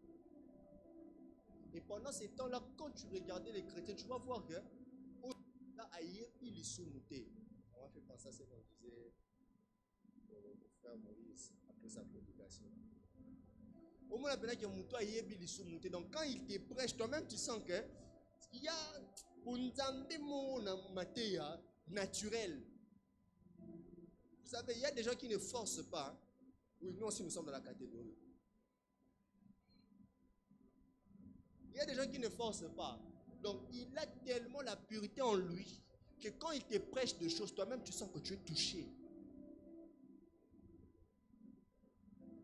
Et pendant ces temps-là, quand tu regardais les chrétiens, tu vas voir que là, on m'a fait penser à ce qu'on disait au frère Moïse après sa prédication. Au moins, donc quand il te prêche, toi-même tu sens que il y a un naturel. Vous savez, il y a des gens qui ne forcent pas. Oui, nous aussi nous sommes dans la catégorie. Il y a des gens qui ne forcent pas. Donc, il a tellement la pureté en lui que quand il te prêche des choses, toi-même, tu sens que tu es touché.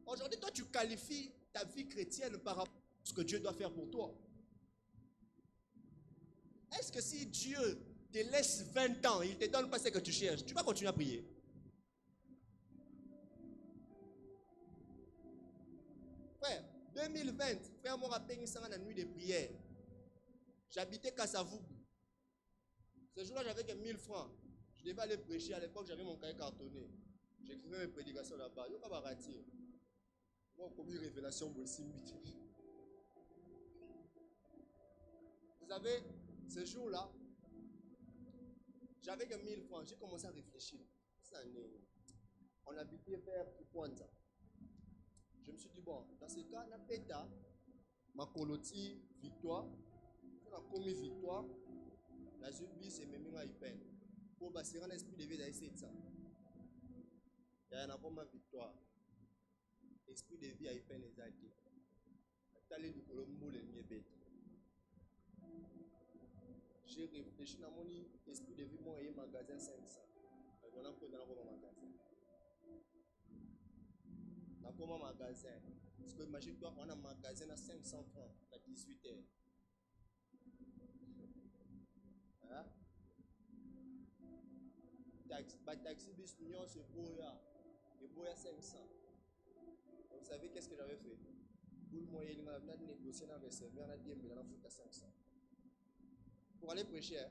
Aujourd'hui, toi, tu qualifies ta vie chrétienne par rapport à ce que Dieu doit faire pour toi. Est-ce que si Dieu te laisse 20 ans, il ne te donne pas ce que tu cherches, tu vas continuer à prier? Frère, 2020, frère, moi, rappelle la nuit de prière. J'habitais Kassavougou. Ce jour-là, j'avais que 1000 francs. Je devais aller prêcher. À l'époque, j'avais mon cahier cartonné. J'écrivais mes prédications là-bas. Je ne vais pas rater. Moi, j'ai commis une révélation. Vous savez, ce jour-là, j'avais que 1000 francs. J'ai commencé à réfléchir. On habitait vers Kwanza. Je me suis dit, bon, dans ce cas, on a péta, ma coloti, victoire. On a commis victoire. La justice c'est même à y peine. Pour basser un esprit de vie d'essayer ça. Il y a une victoire. Esprit de vie à y peine exalté. Talé du Colombo le mieux bête. J'ai réfléchi dans mon esprit de vie, moi, il y a un magasin 500. On a pris dans un magasin. Dans un magasin. Parce que imagine-toi, on a un magasin à 500 francs à 18h. Hein? Taxi bis union c'est Boya. Et Boya 500. Vous savez qu'est-ce que j'avais fait? Pour le moyen, il m'a négocié dans le receveur, on a dit, mais on a foutu à 500. Pour aller prêcher,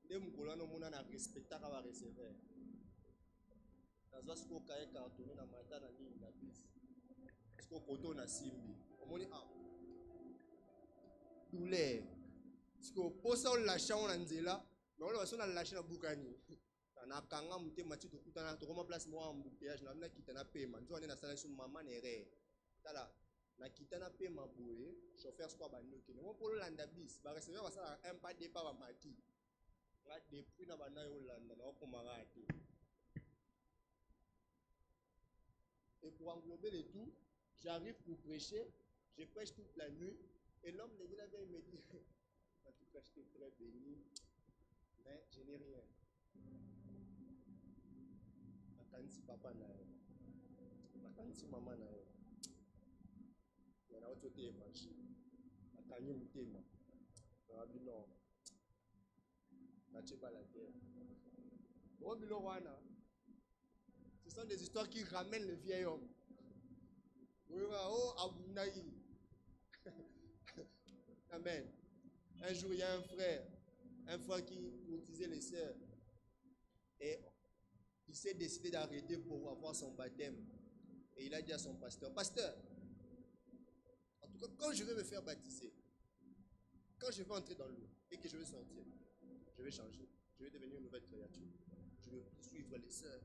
les Moukolano, on a respecté à recevoir. Dans ce qu'on a cartonné dans ma tête, dans la bise. Parce qu'on coton a simbi. On dit, ah, douleur. Parce qu'on pose ça, on lâche, on l'a dit là. Mais on l'a lâché dans le Boukani. On a kanga muté mati to kutana to koma place mo embouteillage na kitana paiement. Nzo na sala sur maman nere. Tala na kitana paiement boye, chauffeur soit bandoki. Mo pour landa bis, ba recevoir ba sala un pas de pas ba mati. Nga depuis na bana yo landa na ko marati. Et pour englober le tout, j'arrive pour prêcher, je prêche toute la nuit et l'homme de Dieu avait me dit en tout cas je suis très béni mais je n'ai rien. Makansi papa na yo, makansi mama na yo, yana autre te évangile, makanyi mutema, rabi non, nache pas la terre. Bon bilo wana, ce sont des histoires qui ramènent le vieil homme. Oh abunaï. Amen. Un jour il y a un frère qui courtisait les sœurs et il s'est décidé d'arrêter pour avoir son baptême. Et il a dit à son pasteur, pasteur, en tout cas, quand je vais me faire baptiser, quand je vais entrer dans l'eau et que je vais sortir, je vais changer. Je vais devenir une nouvelle créature. Je vais suivre les sœurs.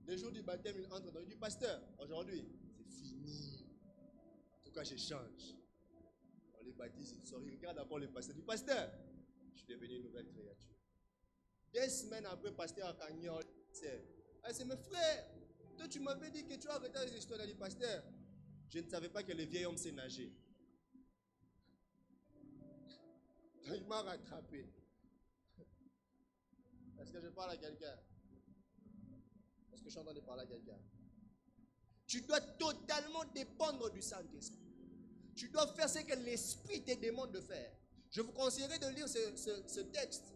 Le jour du baptême, il entre dans l'eau. Il dit, pasteur, aujourd'hui, c'est fini. En tout cas, je change. On les baptise, il sort. Il regarde encore le pasteur. Il dit, pasteur, je suis devenu une nouvelle créature. 2 semaines après, pasteur Akagnon, c'est mes frères. Toi, tu m'avais dit que tu as arrêté les histoires du pasteur. Je ne savais pas que le vieil homme sait nager. Il m'a rattrapé. Est-ce que je parle à quelqu'un? Est-ce que je suis en train de parler à quelqu'un? Tu dois totalement dépendre du Saint-Esprit. Tu dois faire ce que l'Esprit te demande de faire. Je vous conseillerais de lire ce texte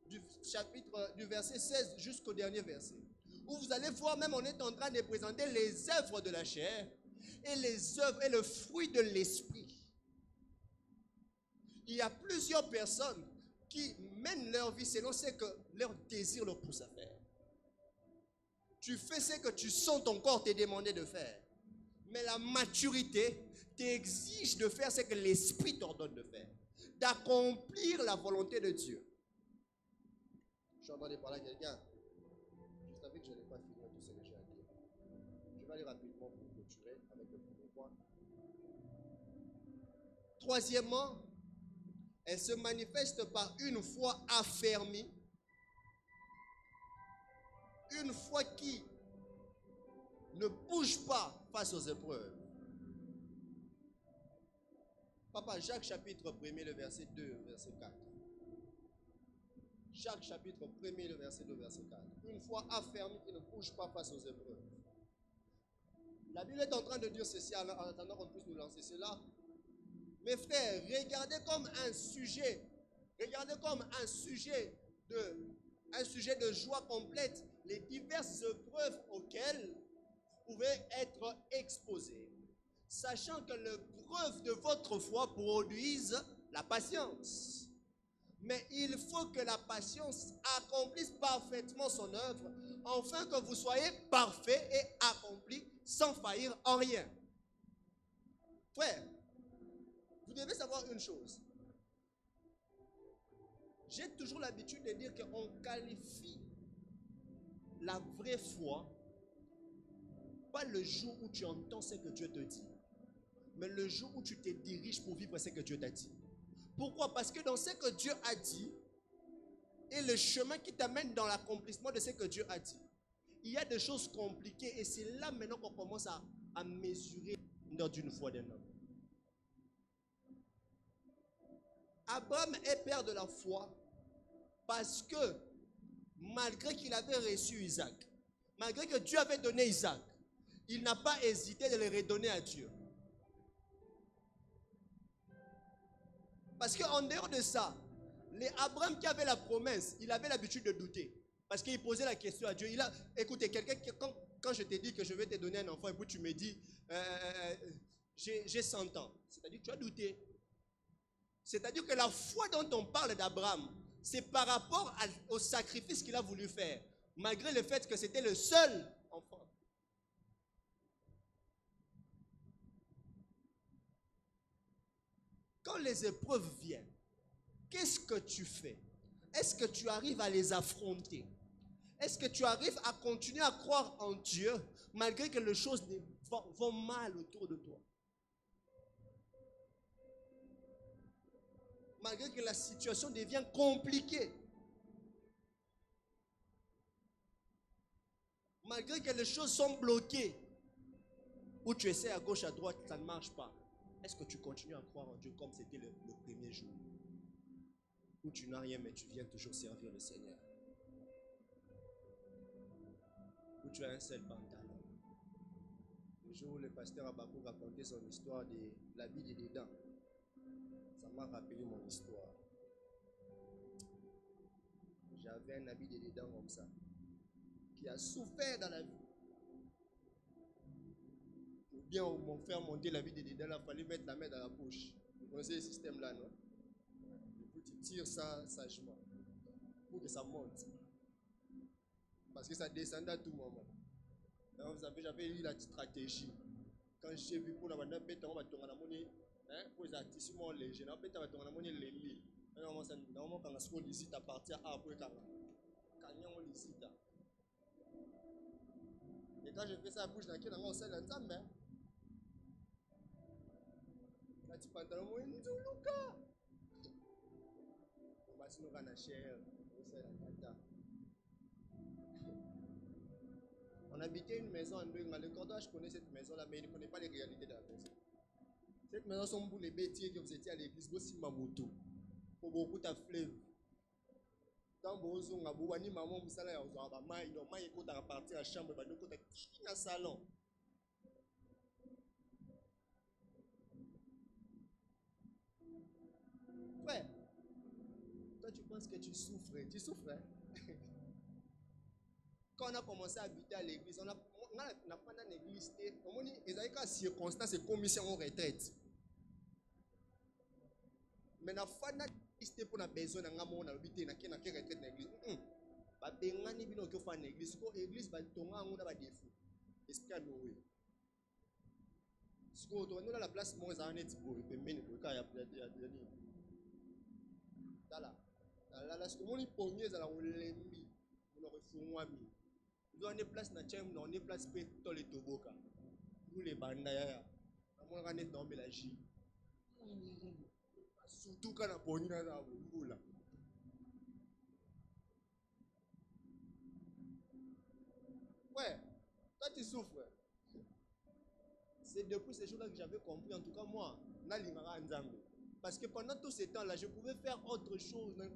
du chapitre, du verset 16 jusqu'au dernier verset. Où vous allez voir, même on est en train de présenter les œuvres de la chair et les œuvres et le fruit de l'Esprit. Il y a plusieurs personnes qui mènent leur vie selon ce que leur désir leur pousse à faire. Tu fais ce que tu sens ton corps te demander de faire. Mais la maturité t'exige de faire ce que l'Esprit t'ordonne de faire. D'accomplir la volonté de Dieu. Je suis en train de parler à quelqu'un. Je savais que je n'allais pas finir tout ce que j'ai à dire. Je vais aller rapidement pour clôturer avec le premier point. Troisièmement, elle se manifeste par une foi affermie. Une foi qui ne bouge pas face aux épreuves. Papa, Jacques chapitre 1er, le verset 2, verset 4. Jacques chapitre 1er, le verset 2, verset 4. Une foi affermie qui ne bouge pas face aux épreuves. La Bible est en train de dire ceci en attendant qu'on puisse nous lancer cela. Mes frères, regardez comme un sujet de joie complète les diverses épreuves auxquelles vous pouvez être exposés, sachant que l'épreuve de votre foi produise la patience. Mais il faut que la patience accomplisse parfaitement son œuvre, afin que vous soyez parfaits et accomplis sans faillir en rien. Frère, vous devez savoir une chose. J'ai toujours l'habitude de dire qu'on qualifie la vraie foi pas le jour où tu entends ce que Dieu te dit, mais le jour où tu te diriges pour vivre ce que Dieu t'a dit. Pourquoi? Parce que dans ce que Dieu a dit et le chemin qui t'amène dans l'accomplissement de ce que Dieu a dit, il y a des choses compliquées et c'est là maintenant qu'on commence à mesurer dans une foi d'un homme. Abraham est père de la foi parce que malgré qu'il avait reçu Isaac, malgré que Dieu avait donné Isaac, il n'a pas hésité de le redonner à Dieu. Parce qu'en dehors de ça, les Abraham qui avait la promesse, il avait l'habitude de douter. Parce qu'il posait la question à Dieu. Écoutez, quelqu'un qui, quand je t'ai dit que je vais te donner un enfant, et puis tu me dis, j'ai 100 ans. C'est-à-dire que tu as douté. C'est-à-dire que la foi dont on parle d'Abraham, c'est par rapport au sacrifice qu'il a voulu faire, malgré le fait que c'était le seul enfant. Quand les épreuves viennent, qu'est-ce que tu fais? Est-ce que tu arrives à les affronter? Est-ce que tu arrives à continuer à croire en Dieu malgré que les choses vont mal autour de toi? Malgré que la situation devient compliquée. Malgré que les choses sont bloquées. Où tu essaies à gauche, à droite, ça ne marche pas. Est-ce que tu continues à croire en Dieu comme c'était le premier jour? Où tu n'as rien mais tu viens toujours servir le Seigneur? Où tu as un seul pantalon? Le jour où le pasteur Abakou racontait son histoire de l'habit des Dédans, ça m'a rappelé mon histoire. J'avais un habit des Dédans comme ça, qui a souffert dans la vie. Ou bien on m'a fait monter l'habit des Dédans, il fallait mettre la main dans la poche. Vous connaissez ce système-là, non? Et puis tu tires ça sagement pour que ça monte. Parce que ça descendait à tout moment. Alors, vous savez, j'avais eu la stratégie. Quand j'ai vu pour la bande, on va tourner la monnaie. Pour les artistes, on léger. On va tourner la monnaie les lits. Normalement, quand on visite à partir à après quand on visite. Et quand je fais ça, bouge dans laquelle on s'est l'ensemble. Là, tu pantalon, moi, il nous dit, Luca. On va se nous rendre à cher. habitait une maison en Douinga. Le cordage connaît cette maison-là, mais il ne connaît pas les réalités de la maison. Cette maison sont pour les bêtiers que vous étiez à l'église. Vous aussi, Mamoto. Pour beaucoup de fleuve. Quand vous avez un maman, vous allez avoir un maï. Donc, maï, quand vous partir à la chambre, vous allez dans le salon. Ouais. Toi, tu penses que tu souffres. Tu souffres, hein? Quand on a commencé à habiter à l'église, on n'a pas dans l'église. On a dit, il y a des circonstances et commissions en retraite. Mais na fana iste pour na besoin na ngamo na lobité na ke retraite na église. Ba bengani bino ke fa na église ko église ba tonga ngona ba défaut. Esprit Noé. Siko to na la place mo za net bo pembeni ko ka ya ni. Dala. La siko moni pomie za la olembi. Mo refungwa mi. Nous on est place na chem, on est place pe to le toboka. Nous les banda ya. Mo na net tomber la J. Surtout quand on a poni na la boula. Ouais, toi tu souffres. C'est depuis ces jours-là que j'avais compris, en tout cas moi, parce que pendant tout ce temps-là, je pouvais faire autre chose. Mais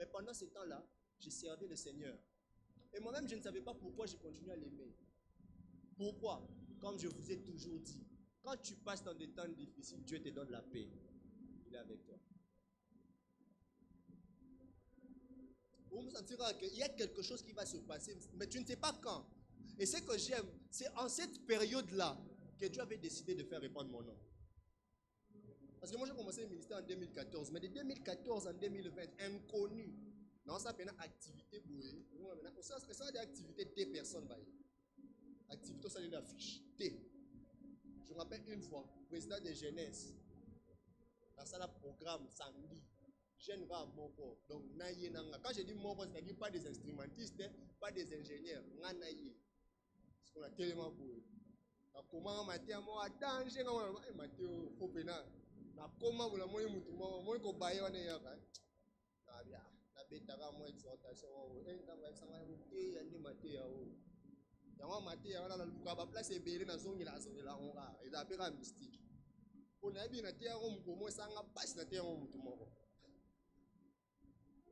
pendant ce temps-là, j'ai servi le Seigneur. Et moi-même, je ne savais pas pourquoi je continuais à l'aimer. Pourquoi? Comme je vous ai toujours dit, quand tu passes dans des temps difficiles, Dieu te donne la paix. Il est avec toi. Vous me sentirez qu'il y a quelque chose qui va se passer, mais tu ne sais pas quand. Et ce que j'aime, c'est en cette période-là que Dieu avait décidé de faire répandre mon nom. Parce que moi, j'ai commencé le ministère en 2014, mais de 2014 en 2020, inconnu. Non, ça s'appelle activité. Ça, c'est des activités T personnes. Activité, ça, c'est l'affiche. T. Je me rappelle une fois, président de jeunesse, dans ça, le programme samedi, jeune va à Moko. Donc, quand je dis Moko, c'est-à-dire pas des instrumentistes, pas des ingénieurs. Naye. Parce qu'on a tellement beau. Comment Mathieu, moi, danger, Mathieu, faut pénal. Comment vous l'avez dit, moi, je baille, on est là. La bête a moins exhortation. Il y a des Mathieu. Mathieu, on a la place est belle dans la zone, il a un mystique. On a bien été à Rome pour moi, ça n'a pas été à Rome.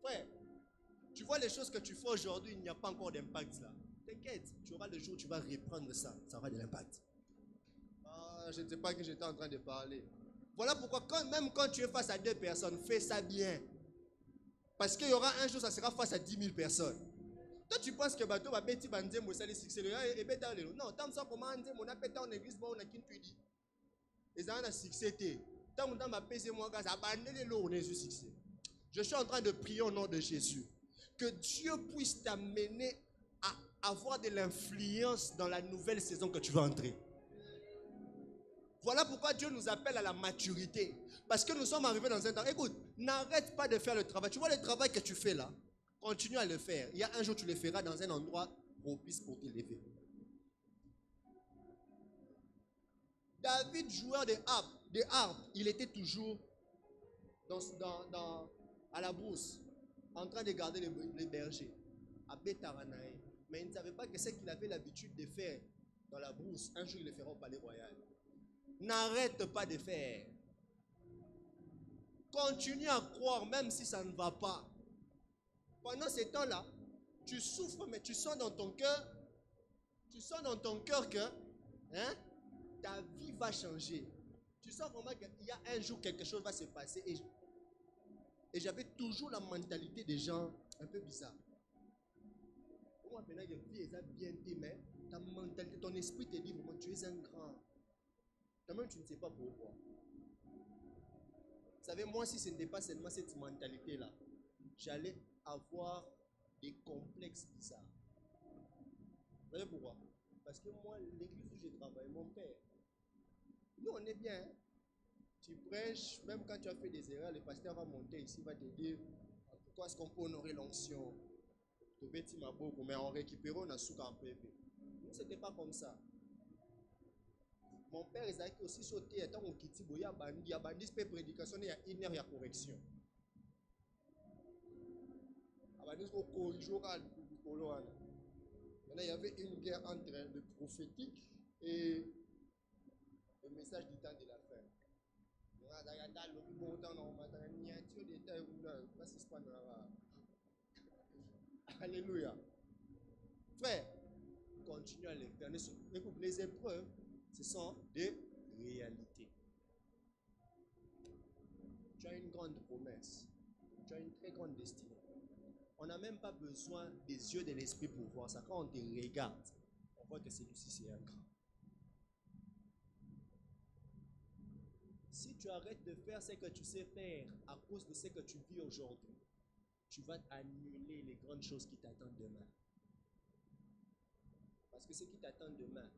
Frère, tu vois les choses que tu fais aujourd'hui, il n'y a pas encore d'impact là. T'inquiète, tu auras le jour où tu vas reprendre ça, ça aura de l'impact. Ah, je ne sais pas que j'étais en train de parler. Voilà pourquoi, même quand tu es face à 2 personnes, fais ça bien. Parce qu'il y aura un jour, ça sera face à 10 000 personnes. Toi, tu penses que bateau va bêtir, va dire, moi, succès. Non, tant que ça, comment on dit, mon appel en église, on a qu'une tu dis. Et ça, on a succès. Tant que ma paix, c'est moi, ça va les lots, on est sur succès. Je suis en train de prier au nom de Jésus. Que Dieu puisse t'amener à avoir de l'influence dans la nouvelle saison que tu vas entrer. Voilà pourquoi Dieu nous appelle à la maturité. Parce que nous sommes arrivés dans un temps. Écoute, n'arrête pas de faire le travail. Tu vois le travail que tu fais là, continue à le faire. Il y a un jour tu le feras dans un endroit propice pour t'élever. David, joueur de harpe, il était toujours à la brousse, en train de garder les bergers, à Bétaranaï. Mais il ne savait pas que ce qu'il avait l'habitude de faire dans la brousse, un jour il le fera au palais royal. N'arrête pas de faire. Continue à croire même si ça ne va pas. Pendant ce temps-là, tu souffres, mais tu sens dans ton cœur que ta vie va changer. Tu sens vraiment qu'il y a un jour quelque chose va se passer. Et j'avais toujours la mentalité des gens un peu bizarre. Moi, maintenant, je vis bien, mais ta mentalité, ton esprit te dit vraiment, tu es un grand. Toi-même, tu ne sais pas pourquoi. Vous savez, moi, si ce n'était pas seulement cette mentalité-là, j'allais avoir des complexes bizarres. Vous savez pourquoi? Parce que moi, l'église où je travaille, mon père, nous, on est bien. Tu prêches, même quand tu as fait des erreurs, le pasteur va monter ici, va te dire pourquoi est-ce qu'on peut honorer l'onction. Mais on récupère, on a souka un peu. Nous, ce n'était pas comme ça. Mon père, il a aussi sauté, étant au Kitibo, il y a bandi, prédication, il y a une heure, il y a correction. Maintenant, il y avait une guerre entre le prophétique et le message du temps de la fin. Alléluia. Frère, continue à les faire. Écoute, les épreuves, ce sont des réalités. Tu as une grande promesse. Tu as une très grande destinée. On n'a même pas besoin des yeux de l'esprit pour voir ça. Quand on te regarde, on voit que celui-ci, c'est un grand. Si tu arrêtes de faire ce que tu sais faire à cause de ce que tu vis aujourd'hui, tu vas annuler les grandes choses qui t'attendent demain. Parce que ce qui t'attend demain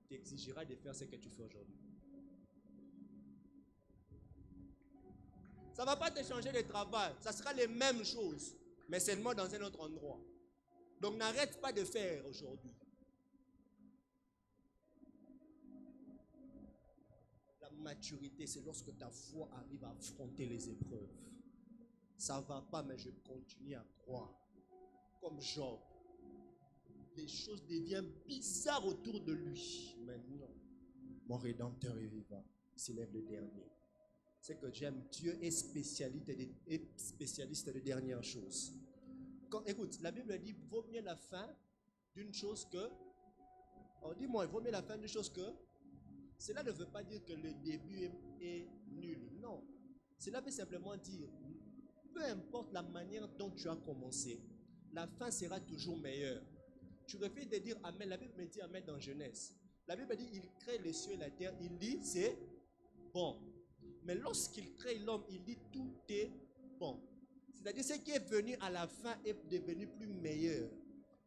t'exigera de faire ce que tu fais aujourd'hui. Ça ne va pas te changer de travail. Ça sera les mêmes choses, mais seulement dans un autre endroit. Donc n'arrête pas de faire aujourd'hui. La maturité, c'est lorsque ta foi arrive à affronter les épreuves. Ça ne va pas, mais je continue à croire. Comme Job. Les choses deviennent bizarres autour de lui. Maintenant, mon Rédempteur est vivant. Il s'élève le dernier. C'est que j'aime. Dieu est spécialiste de dernières choses. Écoute, la Bible dit, vaut mieux la fin d'une chose que... Oh, dis-moi, il vaut mieux la fin d'une chose que... Cela ne veut pas dire que le début est nul. Non. Cela veut simplement dire, peu importe la manière dont tu as commencé, la fin sera toujours meilleure. Tu refuses de dire Amen. La Bible me dit Amen dans Genèse. La Bible dit, il crée les cieux et la terre. Il dit, c'est bon. Mais lorsqu'il crée l'homme, il dit, tout est bon. C'est-à-dire, ce qui est venu à la fin est devenu plus meilleur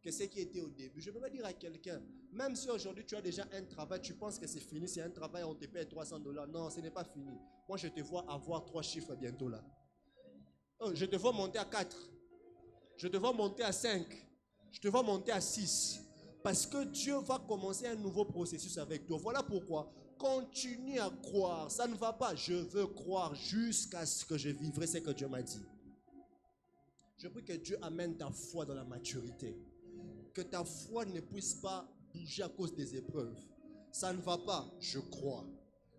que ce qui était au début. Je peux dire à quelqu'un, même si aujourd'hui tu as déjà un travail, tu penses que c'est fini, c'est un travail, on te paye $300. Non, ce n'est pas fini. Moi, je te vois avoir 3 chiffres bientôt là. Oh, je te vois monter à 4. Je te vois monter à 5. Je te vois monter à 6. Parce que Dieu va commencer un nouveau processus avec toi. Voilà pourquoi. Continue à croire. Ça ne va pas. Je veux croire jusqu'à ce que je vivrai ce que Dieu m'a dit. Je prie que Dieu amène ta foi dans la maturité. Que ta foi ne puisse pas bouger à cause des épreuves. Ça ne va pas, je crois.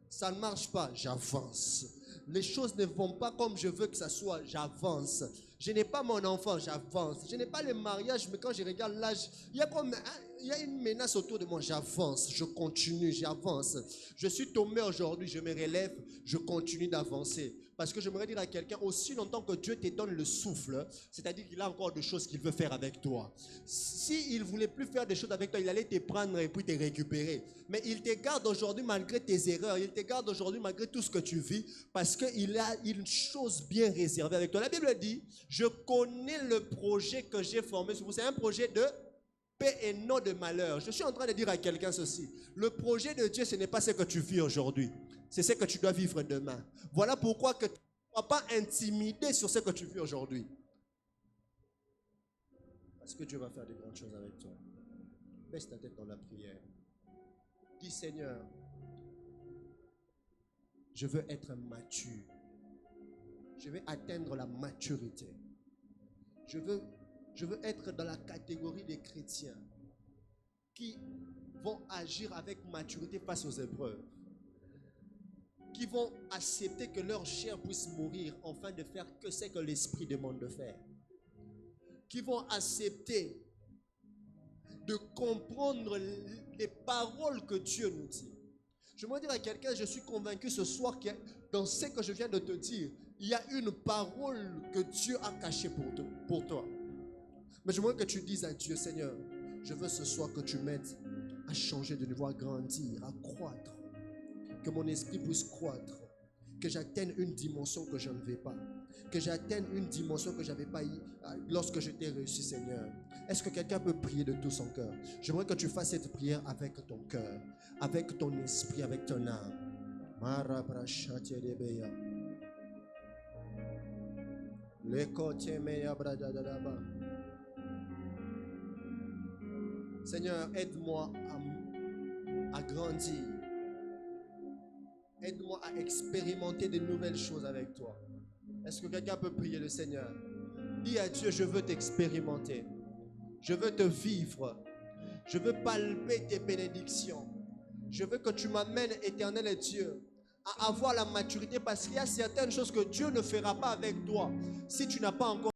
Ça ne marche pas, j'avance. Les choses ne vont pas comme je veux que ça soit, j'avance. Je n'ai pas mon enfant, j'avance. Je n'ai pas le mariage, mais quand je regarde l'âge, il y a une menace autour de moi, j'avance, je continue, j'avance. Je suis tombé aujourd'hui, je me relève, je continue d'avancer. Parce que j'aimerais dire à quelqu'un, aussi longtemps que Dieu te donne le souffle, c'est-à-dire qu'il a encore des choses qu'il veut faire avec toi. S'il ne voulait plus faire des choses avec toi, il allait te prendre et puis te récupérer. Mais il te garde aujourd'hui malgré tes erreurs, il te garde aujourd'hui malgré tout ce que tu vis, parce qu'il a une chose bien réservée avec toi. La Bible dit, je connais le projet que j'ai formé sur vous. C'est un projet de paix et non de malheur. Je suis en train de dire à quelqu'un ceci. Le projet de Dieu, ce n'est pas ce que tu vis aujourd'hui. C'est ce que tu dois vivre demain. Voilà pourquoi que tu ne sois pas intimidé sur ce que tu vis aujourd'hui. Parce que Dieu va faire de grandes choses avec toi. Baisse ta tête dans la prière. Dis Seigneur, je veux être mature. Je veux atteindre la maturité. Je veux être dans la catégorie des chrétiens qui vont agir avec maturité face aux épreuves. Qui vont accepter que leur chair puisse mourir afin de faire que ce que l'Esprit demande de faire. Qui vont accepter de comprendre les paroles que Dieu nous dit. Je veux dire à quelqu'un, je suis convaincu ce soir que dans ce que je viens de te dire, il y a une parole que Dieu a cachée pour toi. Mais je veux que tu dises à Dieu, Seigneur, je veux ce soir que tu m'aides à changer de niveau, à grandir, à croître. Que mon esprit puisse croître. Que j'atteigne une dimension que je ne vais pas. Que j'atteigne une dimension que je n'avais pas lorsque je t'ai reçu, Seigneur. Est-ce que quelqu'un peut prier de tout son cœur? J'aimerais que tu fasses cette prière avec ton cœur, avec ton esprit, avec ton âme. Seigneur, aide-moi à grandir. Aide-moi à expérimenter de nouvelles choses avec toi. Est-ce que quelqu'un peut prier le Seigneur? Dis à Dieu, je veux t'expérimenter. Je veux te vivre. Je veux palper tes bénédictions. Je veux que tu m'amènes, éternel Dieu, à avoir la maturité, parce qu'il y a certaines choses que Dieu ne fera pas avec toi si tu n'as pas encore